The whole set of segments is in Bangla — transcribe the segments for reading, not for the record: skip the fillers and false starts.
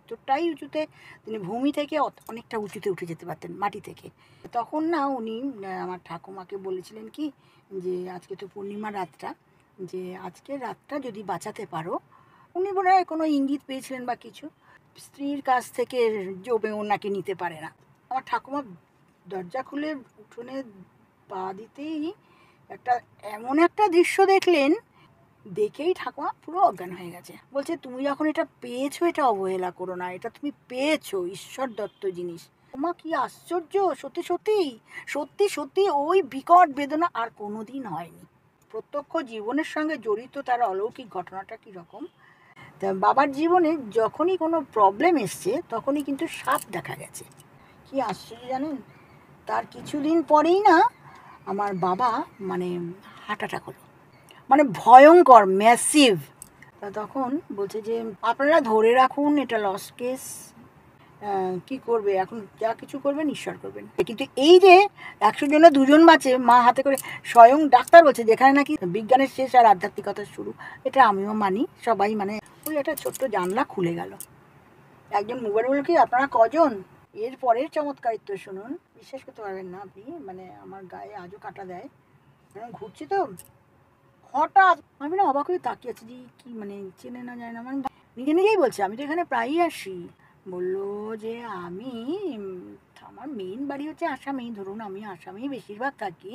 এতটাই উঁচুতে, তিনি ভূমি থেকে অনেকটা উঁচুতে উঠে যেতে পারতেন মাটি থেকে। তখন না উনি আমার ঠাকুমাকে বলেছিলেন কি যে আজকে তো পূর্ণিমা রাতটা, যে আজকের রাতটা যদি বাঁচাতে পারো, উনি বোধহয় কোনো ইঙ্গিত পেয়েছিলেন বা কিছু, স্ত্রীর কাছ থেকে জমে ওনাকে নিতে পারে না। আমার ঠাকুমা দরজা খুলে উঠোনে পা দিতেই একটা এমন একটা দৃশ্য দেখলেন, দেখেই ঠাকুমা পুরো অজ্ঞান হয়ে গেছে। বলছে, তুমি যখন এটা পেয়েছো এটা অবহেলা করো না, এটা তুমি পেয়েছো, ঈশ্বর দত্ত জিনিস। মা কি আশ্চর্য! সত্যি সত্যি সত্যি সত্যি ওই বিকট বেদনা আর কোনোদিন হয়নি। প্রত্যক্ষ জীবনের সঙ্গে জড়িত তার অলৌকিক ঘটনাটা কীরকম, তা বাবার জীবনে যখনই কোনো প্রবলেম এসছে তখনই কিন্তু সাপ দেখা গেছে। কি আশ্চর্য জানেন, তার কিছুদিন পরেই না আমার বাবা মানে হার্ট অ্যাটাক হলো, মানে ভয়ঙ্কর ম্যাসিভ। তখন বলছে যে আপনারা ধরে রাখুন এটা লস কেস, কি করবে এখন, যা কিছু করবেন ঈশ্বর করবেন। কিন্তু এই যে 100 জনে 2 জন বাঁচে মা হাতে করে, স্বয়ং ডাক্তার বলছে যেখানে নাকি বিজ্ঞানের শেষ আর আধ্যাত্মিকতার শুরু, এটা আমিও মানি, সবাই মানে। ওই একটা ছোট্ট জানলা খুলে গেল, একজন মোবাইল বলল কি আপনারা কজন, এর পরের চমৎকারিত্ব শুনুন, বিশ্বাস করতে পারবেন না আপনি, মানে আমার গায়ে আজও কাটা দেয়। ঘুরছি তো হঠাৎ আমি না অবাক হয়ে তাকিয়ে আছি যে কি মানে চেনে না যায় না, মানে নিজে নিজেই বলছে আমি তো এখানে প্রায়ই আসি। বললো যে আমি আমার মেইন বাড়ি হচ্ছে আসামেই, ধরুন আমি আসামেই বেশিরভাগ থাকি,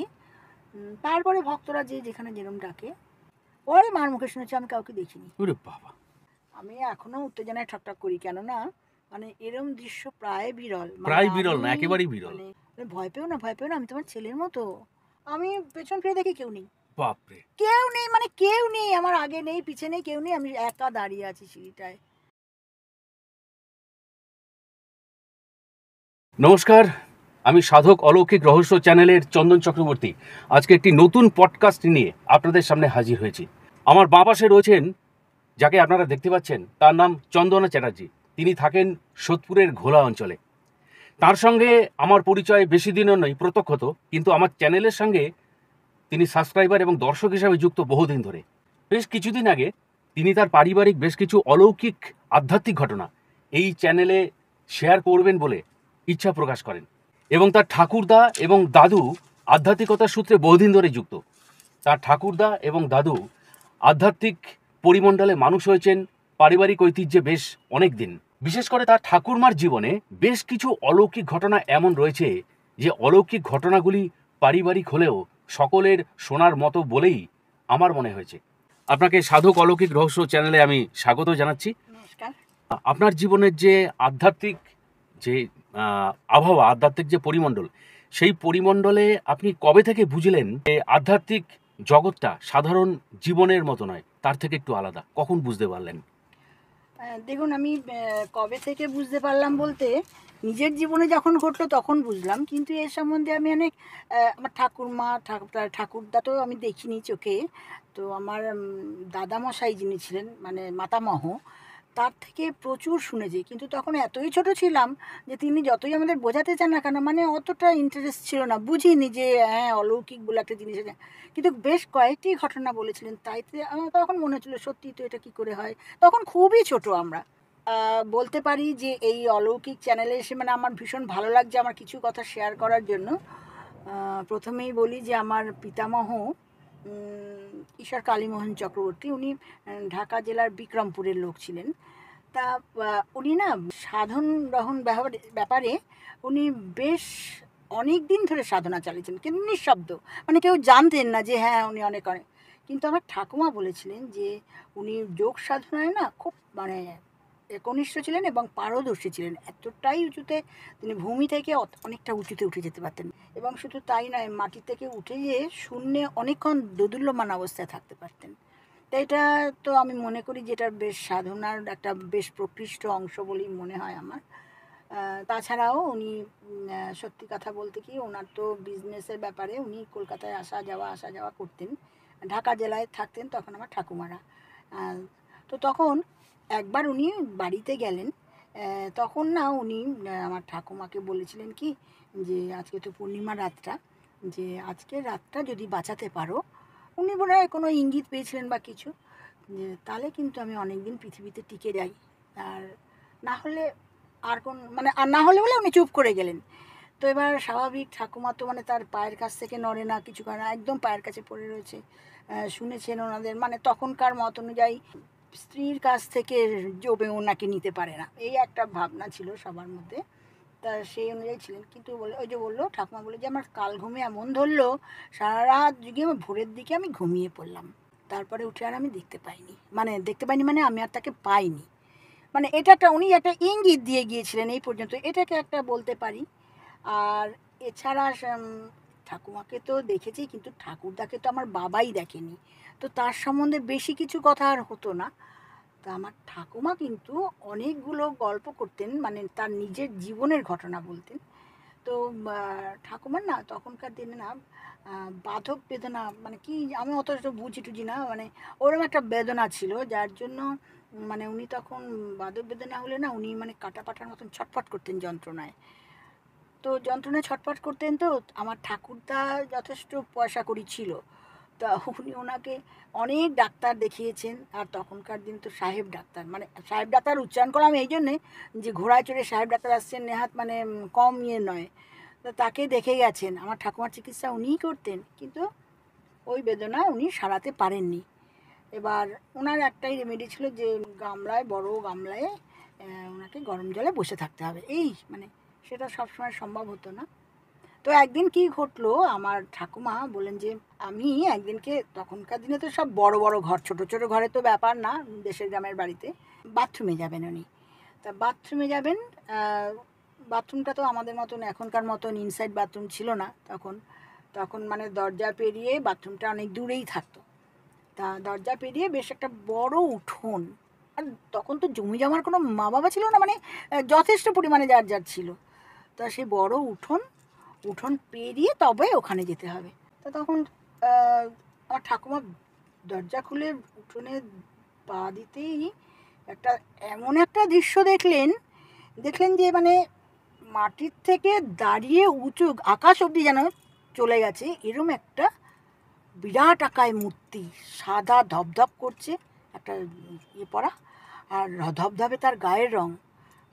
তারপরে ভক্তরা যে যেখানে যেরকম ডাকে। পরে মার মুখে শুনেছি আমি কাউকে দেখিনি। ওরে বাবা! আমি এখনো উত্তেজনায় ঠকঠক করি, কেননা মানে এরম দৃশ্য প্রায় বিরল, মানে প্রায় বিরল না, আমি একেবারেই বিরল। মানে ভয় পেও না, ভয় পেও না, আমি তোমার ছেলের মতো। আমি পেছন ফিরে দেখি কেউ নেই, বাপরে! কেউ নেই, মানে কেউ নেই, আমার আগে নেই পিছে নেই, কেউ নেই, আমি একা দাঁড়িয়ে আছি সিঁড়িটায়। নমস্কার, আমি সাধক অলৌকিক রহস্য চ্যানেলের চন্দন চক্রবর্তী। আজকে একটি নতুন পডকাস্ট নিয়ে আপনাদের সামনে হাজির হয়েছি। আমার বাঁ পাশে রয়েছেন যাকে আপনারা দেখতে পাচ্ছেন, তার নাম চন্দনা চ্যাটার্জি। তিনি থাকেন সোদপুরের ঘোলা অঞ্চলে। তার সঙ্গে আমার পরিচয় বেশি দিনও নয় প্রত্যক্ষত, কিন্তু আমার চ্যানেলের সঙ্গে তিনি সাবস্ক্রাইবার এবং দর্শক হিসাবে যুক্ত বহুদিন ধরে। বেশ কিছুদিন আগে তিনি তার পারিবারিক বেশ কিছু অলৌকিক আধ্যাত্মিক ঘটনা এই চ্যানেলে শেয়ার করবেন বলে ইচ্ছা প্রকাশ করেন, এবং তার ঠাকুরদা এবং দাদু আধ্যাত্মিকতার সূত্রে বহুদিন ধরে যুক্ত। তার ঠাকুরদা এবং দাদু আধ্যাত্মিক পরিমণ্ডলে মানুষ হয়েছেন পারিবারিক ঐতিহ্যে বেশ অনেক দিন। বিশেষ করে তার ঠাকুরমার জীবনে বেশ কিছু অলৌকিক ঘটনা এমন রয়েছে যে অলৌকিক ঘটনাগুলি পারিবারিক হলেও সকলের শোনার মতো বলেই আমার মনে হয়েছে। আপনাকে সাধক অলৌকিক রহস্য চ্যানেলে আমি স্বাগত জানাচ্ছি। নমস্কার। আপনার জীবনের যে আধ্যাত্মিক যে আবহাওয়া, আধ্যাত্মিক যে পরিমণ্ডল, সেই পরিমণ্ডলে আপনি কবে থেকে বুঝলেন যে আধ্যাত্মিক জগৎটা সাধারণ জীবনের মতো নয়, তার থেকে একটু আলাদা? কখন বুঝতে পারলেন? দেখুন আমি কবে থেকে বুঝতে পারলাম বলতে, নিজের জীবনে যখন ঘটলো তখন বুঝলাম, কিন্তু এর সম্বন্ধে আমি অনেক আমার ঠাকুরমা ঠাকুরদা তো আমি দেখিনি চোখে, তো আমার দাদামশাই যিনি ছিলেন মানে মাতামহ, তার থেকে প্রচুর শুনেছি, কিন্তু তখন এতই ছোট ছিলাম যে তিনি যতই আমাদের বোঝাতে চান না কেন, মানে অতটা ইন্টারেস্ট ছিল না, বুঝিনি যে হ্যাঁ অলৌকিক বলে একটা জিনিস আছে। কিন্তু বেশ কয়েকটি ঘটনা বলেছিলেন, তাইতে আমার তখন মনে হচ্ছিল সত্যি তো এটা কী করে হয়। তখন খুবই ছোট আমরা। বলতে পারি যে এই অলৌকিক চ্যানেলে এসে মানে আমার ভীষণ ভালো লাগছে আমার কিছু কথা শেয়ার করার জন্য। প্রথমেই বলি যে আমার পিতামহ ঈশ্বর কালীমোহন চক্রবর্তী, উনি ঢাকা জেলার বিক্রমপুরের লোক ছিলেন। তা উনি না সাধন গ্রহণ ব্যাপারে উনি বেশ অনেক দিন ধরে সাধনা চালিয়েছেন, কিন্তু নিঃশব্দ, মানে কেউ জানতেন না যে হ্যাঁ উনি অনেক অনেক। কিন্তু আমার ঠাকুমা বলেছিলেন যে উনি যোগ সাধনায় না খুব মানে একনিষ্ঠ ছিলেন এবং পারদর্শী ছিলেন, এতটাই উঁচুতে, তিনি ভূমি থেকে অনেকটা উঁচুতে উঠে যেতে পারতেন, এবং শুধু তাই নয় মাটি থেকে উঠে গিয়ে শূন্যে অনেকক্ষণ দোদুল্যমান অবস্থায় থাকতে পারতেন। তো এটা তো আমি মনে করি যে এটা বেশ সাধনার একটা বেশ প্রকৃষ্ট অংশ বলেই মনে হয় আমার। তাছাড়াও উনি সত্যি কথা বলতে কি ওনার তো বিজনেসের ব্যাপারে উনি কলকাতায় আসা যাওয়া করতেন, ঢাকা জেলায় থাকতেন তখন আমার ঠাকুমারা। তো তখন একবার উনি বাড়িতে গেলেন, তখন না উনি আমার ঠাকুমাকে বলেছিলেন কি যে আজকে তো পূর্ণিমা রাতটা, যে আজকের রাতটা যদি বাঁচাতে পারো, উনি বোধহয় কোনো ইঙ্গিত পেয়েছিলেন বা কিছু, যে তাহলে কিন্তু আমি অনেক দিন পৃথিবীতে টিকে যাই। আর না হলে আর কোন মানে আর না হলে বলে উনি চুপ করে গেলেন। তো এবার স্বাভাবিক ঠাকুমা তো মানে তার পায়ের কাছ থেকে নড়ে না, কিছু করে না, একদম পায়ের কাছে পড়ে রয়েছে। শুনেছেন ওনাদের মানে তখনকার মত অনুযায়ী স্ত্রীর কাছ থেকে জবে ওনাকে নিতে পারে না, এই একটা ভাবনা ছিল সবার মধ্যে। তা সেই অনুযায়ী ছিলেন, কিন্তু বলে ওই যে বললো ঠাকুমা বলে যে আমার কাল ঘুমে এমন ধরলো, সারা রাত জেগে আমার ভোরের দিকে আমি ঘুমিয়ে পড়লাম, তারপরে উঠে আর আমি দেখতে পাইনি মানে আমি আর তাকে পাইনি। মানে এটা একটা উনি একটা ইঙ্গিত দিয়ে গিয়েছিলেন এই পর্যন্ত, এটাকে একটা বলতে পারি। আর এছাড়া ঠাকুমাকে তো দেখেছি, কিন্তু ঠাকুরদাকে তো আমার বাবাই দেখেনি, তো তার সম্বন্ধে বেশি কিছু কথা আর হতো না। তা আমার ঠাকুমা কিন্তু অনেকগুলো গল্প করতেন, মানে তার নিজের জীবনের ঘটনা বলতেন। তো ঠাকুমার না তখনকার দিনে না বাধক বেদনা মানে কি আমি অত বুঝি টুঝি না, মানে ওরকম একটা বেদনা ছিল যার জন্য মানে উনি তখন বাধক বেদনা হলে না উনি মানে কাটা পাটার মতন ছটফট করতেন যন্ত্রণায়। তো যন্ত্রণায় ছটফট করতেন, তো আমার ঠাকুরদা যথেষ্ট পয়সা কড়ি ছিল, তা উনি ওনাকে অনেক ডাক্তার দেখিয়েছেন। আর তখনকার দিন তো সাহেব ডাক্তার, মানে সাহেব ডাক্তার উচ্চারণ করলাম এই জন্যে যে ঘোড়ায় চড়ে সাহেব ডাক্তার আসছেন নেহাত মানে কম ইয়ে নয়। তো তাকে দেখে গেছেন, আমার ঠাকুমার চিকিৎসা উনিই করতেন, কিন্তু ওই বেদনা উনি সারাতে পারেননি। এবার ওনার একটাই রেমেডি ছিল যে গামলায়, বড় গামলায় ওনাকে গরম জলে বসে থাকতে হবে, এই মানে সেটা সবসময় সম্ভব হতো না। তো একদিন কি ঘটলো, আমার ঠাকুমা বলেন যে আমি একদিনকে, তখনকার দিনে তো সব বড় বড় ঘর, ছোট ছোট ঘরে তো ব্যাপার না, দেশের গ্রামের বাড়িতে বাথরুমে যাবেন উনি। তা বাথরুমে যাবেন, বাথরুমটা তো আমাদের মতন এখনকার মতন ইনসাইড বাথরুম ছিল না তখন, তখন মানে দরজা পেরিয়ে বাথরুমটা অনেক দূরেই থাকতো। তা দরজা পেরিয়ে বেশ একটা বড় উঠোন, আর তখন তো জমি জমার কোনো মা বাবা ছিল না, মানে যথেষ্ট পরিমাণে যার যার ছিল। তা সেই বড় উঠোন, উঠোন পেরিয়ে তবে ওখানে যেতে হবে। তো তখন আমার ঠাকুমা দরজা খুলে উঠোনে পা দিতেই একটা এমন একটা দৃশ্য দেখলেন, দেখলেন যে মানে মাটির থেকে দাঁড়িয়ে উঁচু আকাশ অবধি যেন চলে গেছে এরম একটা বিরাট আকায় মূর্তি, সাদা ধপধপ করছে, একটা ইয়ে পরা, আর ধবধবে তার গায়ের রং,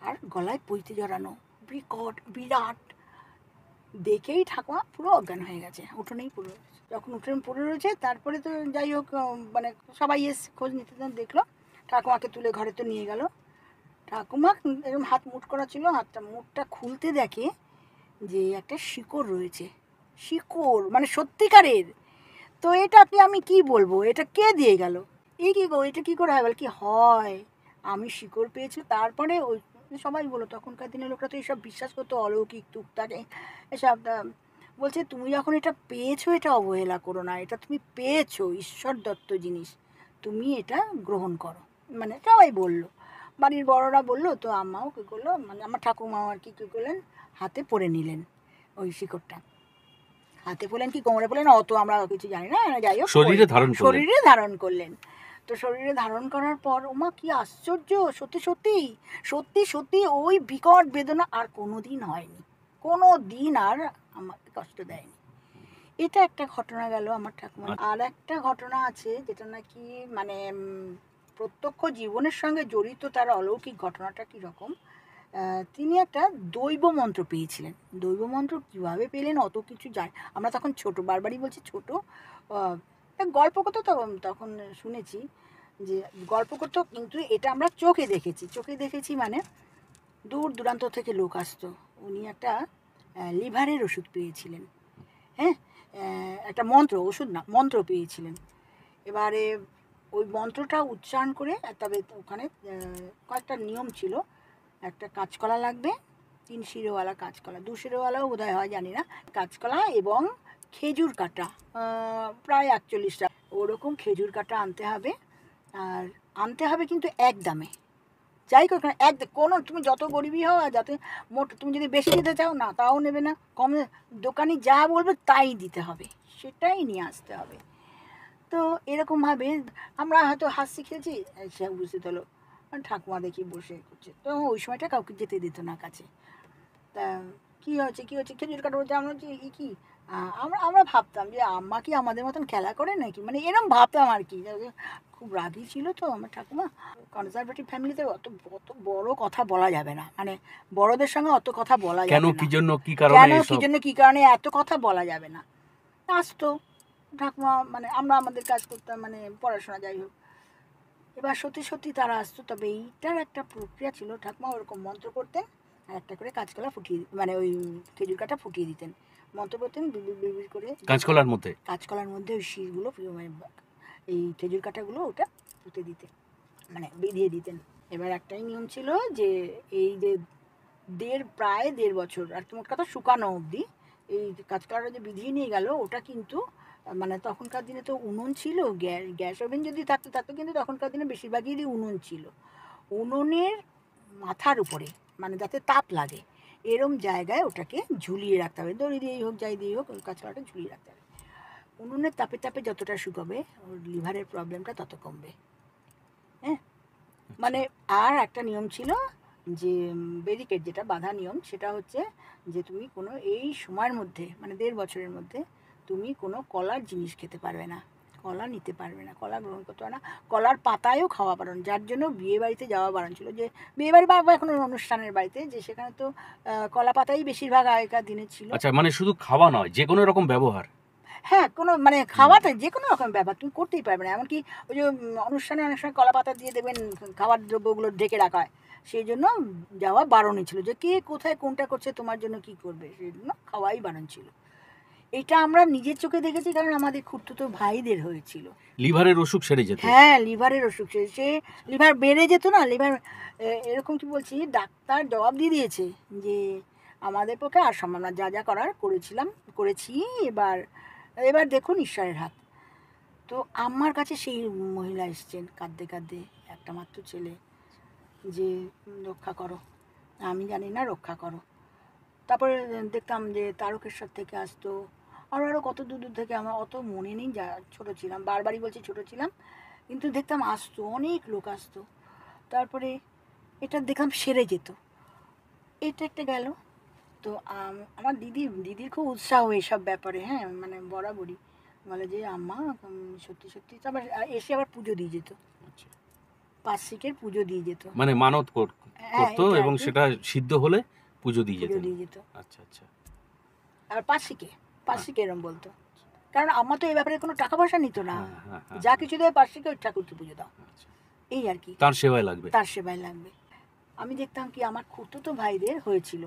আর গলায় পৈতে জড়ানো, বিকট বিরাট। দেখেই ঠাকুমা পুরো অজ্ঞান হয়ে গেছে, উঠোনেই পড়ে রয়েছে। যখন উঠোনে পড়ে রয়েছে তারপরে তো যাই হোক মানে সবাই এসে খোঁজ নিতে দেখলো, ঠাকুমাকে তুলে ঘরে তো নিয়ে গেল। ঠাকুমা এরকম হাত মুঠ করা ছিল, হাতটা মুঠটা খুলতে দেখে যে একটা শিকড় রয়েছে, শিকড় মানে সত্যিকারের। তো এটা আমি কি বলবো, এটা কে দিয়ে গেল, এই কি গো, এটা কি করে হয় বল, কি হয়, আমি শিকড় পেয়েছি। তারপরে ওই সবাই বলো, তখনকার দিনের লোকরা তো এইসব বিশ্বাস করতো, অলৌকিক টুকটাক এসব। বলছে তুমি যখন এটা পেয়েছো এটা অবহেলা করো না, এটা তুমি পেয়েছো ঈশ্বর দত্ত জিনিস, তুমি এটা গ্রহণ করো, মানে সবাই বললো, বাড়ির বড়রা বললো। তো আম্মাও কী করলো, মানে আমার ঠাকুমাও আর কি কী করলেন, হাতে পরে নিলেন ওই শিকড়টা, হাতে পড়লেন কি কোমরে পড়লেন অত আমরা কিছু জানি না, যাই হোক শরীরে ধারণ করলেন। শরীরে ধারণ করলেন। তো শরীরে ধারণ করার পর ওমা কি আশ্চর্য, সত্যি সত্যি সত্যি সত্যি ওই বিকট বেদনা আর কোনো দিন হয়নি, কোনো দিন আর আমাকে কষ্ট দেয়নি। এটা একটা ঘটনা গেল আমার ঠাকুমা। আর একটা ঘটনা আছে যেটা নাকি মানে প্রত্যক্ষ জীবনের সঙ্গে জড়িত, তার অলৌকিক ঘটনাটা কীরকম, তিনি একটা দৈব মন্ত্র পেয়েছিলেন। দৈব মন্ত্র কীভাবে পেলেন অত কিছু জানি, আমরা তখন ছোট, বারবারই বলছি ছোট, গল্প করতো তখন শুনেছি যে গল্প করতো, কিন্তু এটা আমরা চোখে দেখেছি মানে দূর দূরান্ত থেকে লোক আসতো। উনি একটা লিভারের ওষুধ পেয়েছিলেন, হ্যাঁ, একটা মন্ত্র, ওষুধ না মন্ত্র পেয়েছিলেন। এবারে ওই মন্ত্রটা উচ্চারণ করে, তবে ওখানে কয়েকটা নিয়ম ছিল, একটা কাঁচকলা লাগবে, 3 শিরোওয়ালা কাঁচকলা, 2 শিরোওয়ালাও বোধহয় হয় জানি না, কাঁচকলা এবং খেজুর কাটা প্রায় 41টা ওরকম খেজুর কাটা আনতে হবে। আর আনতে হবে কিন্তু এক দামে, যাই হোক না এক, কোনো তুমি যত গরিবই হও আর যাতে তুমি যদি বেশি দিতে চাও না তাও নেবে না, কম দোকানি যা বলবে তাই দিতে হবে, সেটাই নিয়ে আসতে হবে। তো এরকমভাবে আমরা হয়তো হাসি খেয়েছি, সে উপস্থিত হলো ঠাকুমা দেখি বসে করছে, তো ওই সময়টা কাউকে যেতে দিত না কাছে। তা কী হচ্ছে খেজুর কাটা বলছে, আমরা হচ্ছে কী আমরা আমরা ভাবতাম যে আম্মা কি আমাদের মতন খেলা করে নাকি, মানে এরকম ভাবতাম আর কি। খুব রাগী ছিল তো আমার ঠাকুমা। কনজারভেটিভ ফ্যামিলিতে অত অত বড় কথা বলা যাবে না, মানে বড়দের সঙ্গে অত কথা বলা কেন, যাবে কি না, জন্য, কি কারণে কেন কি এসব? জন্য কি কারণে এত কথা বলা যাবে না। আসতো ঠাকুমা, মানে আমরা আমাদের কাজ করতাম, মানে পড়াশোনা যাই হোক। এবার সত্যি সত্যি তারা আসতো, তবে এইটার একটা প্রক্রিয়া ছিল, ঠাকুমা ওরকম মন্ত্র করতেন আর একটা করে কাঁচকলা ফুটিয়ে, মানে ওই খেজুর কাটা ফুটিয়ে দিতেন, মন্ত্র করতেন বিড়বিড় বিড়বিড় করে, কাঁচকলার মধ্যে? কাঁচকলার মধ্যে ওই শীষগুলো মানে এই খেজুর কাটাগুলো ওটা পুঁতে দিতেন, মানে বিধিয়ে দিতেন। এবার একটাই নিয়ম ছিল যে এই যে প্রায় ১.৫ বছর আর কি মোট কথা শুকানো অবধি এই কাঁচকলাটা যে বিধিয়ে নিয়ে গেল ওটা কিন্তু, মানে তখনকার দিনে তো উনুন ছিল, গ্যাস ওভেন যদি থাকতো থাকতো, কিন্তু তখনকার দিনে বেশিরভাগই উনুন ছিল। উনুনের মাথার উপরে, মানে যাতে তাপ লাগে এরম জায়গায় ওটাকে ঝুলিয়ে রাখতে হবে, দড়ি দিয়েই হোক যাই দিয়েই হোক ওই কাঁচকলাটা ঝুলিয়ে রাখতে হবে। উনুনের তাপে তাপে যতটা শুকাবে ওর লিভারের প্রবলেমটা তত কমবে। হ্যাঁ, মানে আর একটা নিয়ম ছিল যে ব্যারিকেড, যেটা বাধা নিয়ম, সেটা হচ্ছে যে তুমি কোনো এই সময়ের মধ্যে, মানে ১.৫ বছরের মধ্যে তুমি কোনো কলার জিনিস খেতে পারবে না, কলা নিতে পারবে না, কলা গ্রহণ করতে পারবে না, কলার পাতায়ও খাওয়া বারণ, যার জন্য বিয়ে বাড়িতে যাওয়া বারণ ছিল। যে বিয়ে বাড়ি বা কোনো অনুষ্ঠানের বাড়িতে, যে সেখানে তো কলা পাতাই বেশিরভাগ আগেকার দিনে ছিল। আচ্ছা, মানে শুধু খাওয়া নয়, যে কোনো রকম ব্যবহার? হ্যাঁ, কোনো মানে খাওয়াতে যে কোনো রকম ব্যাপার তুমি করতেই পারবে না, এমনকি ওই যে অনুষ্ঠানে অনেক সময় কলা পাতা দিয়ে দেখবেন খাবার দ্রব্যগুলো ঢেকে রাখা হয়, সেই জন্য যাওয়া বারণই ছিল, যে কে কোথায় কোনটা করছে তোমার জন্য কি করবে, সেই জন্য খাওয়াই বারণ ছিল। এটা আমরা নিজের চোখে দেখেছি, কারণ আমাদের খুড়তুতো ভাইদের হয়েছিল। লিভারের অসুখ সেরে যেত? হ্যাঁ, লিভারের অসুখ, সে লিভার বেড়ে যেত না, লিভার এরকম কি বলছি, ডাক্তার জবাব দিয়ে দিয়েছে যে আমাদের পক্ষে আর সম্ভব না, যা যা করার করেছিলাম করেছি, এবার এবার দেখুন ঈশ্বরের হাত। তো আমার কাছে সেই মহিলা এসছেন কাঁদতে কাঁদতে, একটা মাত্র ছেলে, যে রক্ষা করো, আমি জানি না, রক্ষা করো। তারপরে দেখতাম যে তারকেশ্বর থেকে আসতো, আরও আরও কত দূর দূর থেকে, আমার অত মনে নেই, যা ছোটো ছিলাম, বারবারই বলছি ছোটো ছিলাম, কিন্তু দেখতাম আসতো, অনেক লোক আসতো। তারপরে এটা দেখলাম সেরে যেত, এটা একটা গেল। তো আমার দিদির খুব উৎসাহ এইসব ব্যাপারে, হ্যাঁ, মানে বরাবরই বলে যে আম্মা সত্যি সত্যি, তারপর এসে আবার পুজো দিয়ে যেত, আচ্ছা। পার্শ্বিকের পুজো দিয়ে যেত। মানে মানত হ্যাঁ, করতো এটা আর এবং কি, সেটা সিদ্ধ হলে পুজো দিয়ে পুজো যেতেন? দিয়ে যেত। আচ্ছা আচ্ছা। আর পার্শ্বিকে এরম বলতো, কারণ আমার তো এই ব্যাপারে কোনো টাকা পয়সা নিত না, হ্যাঁ হ্যাঁ হ্যাঁ। যা কিছু দেয় পার্শ্বিকে ওই ঠাকুরকে পুজো দাও, আচ্ছা। এই আর কি, তার সেবায় লাগবে? তার সেবায় লাগবে। আমি দেখতাম কি আমার খুড়তুতো ভাইদের হয়েছিল,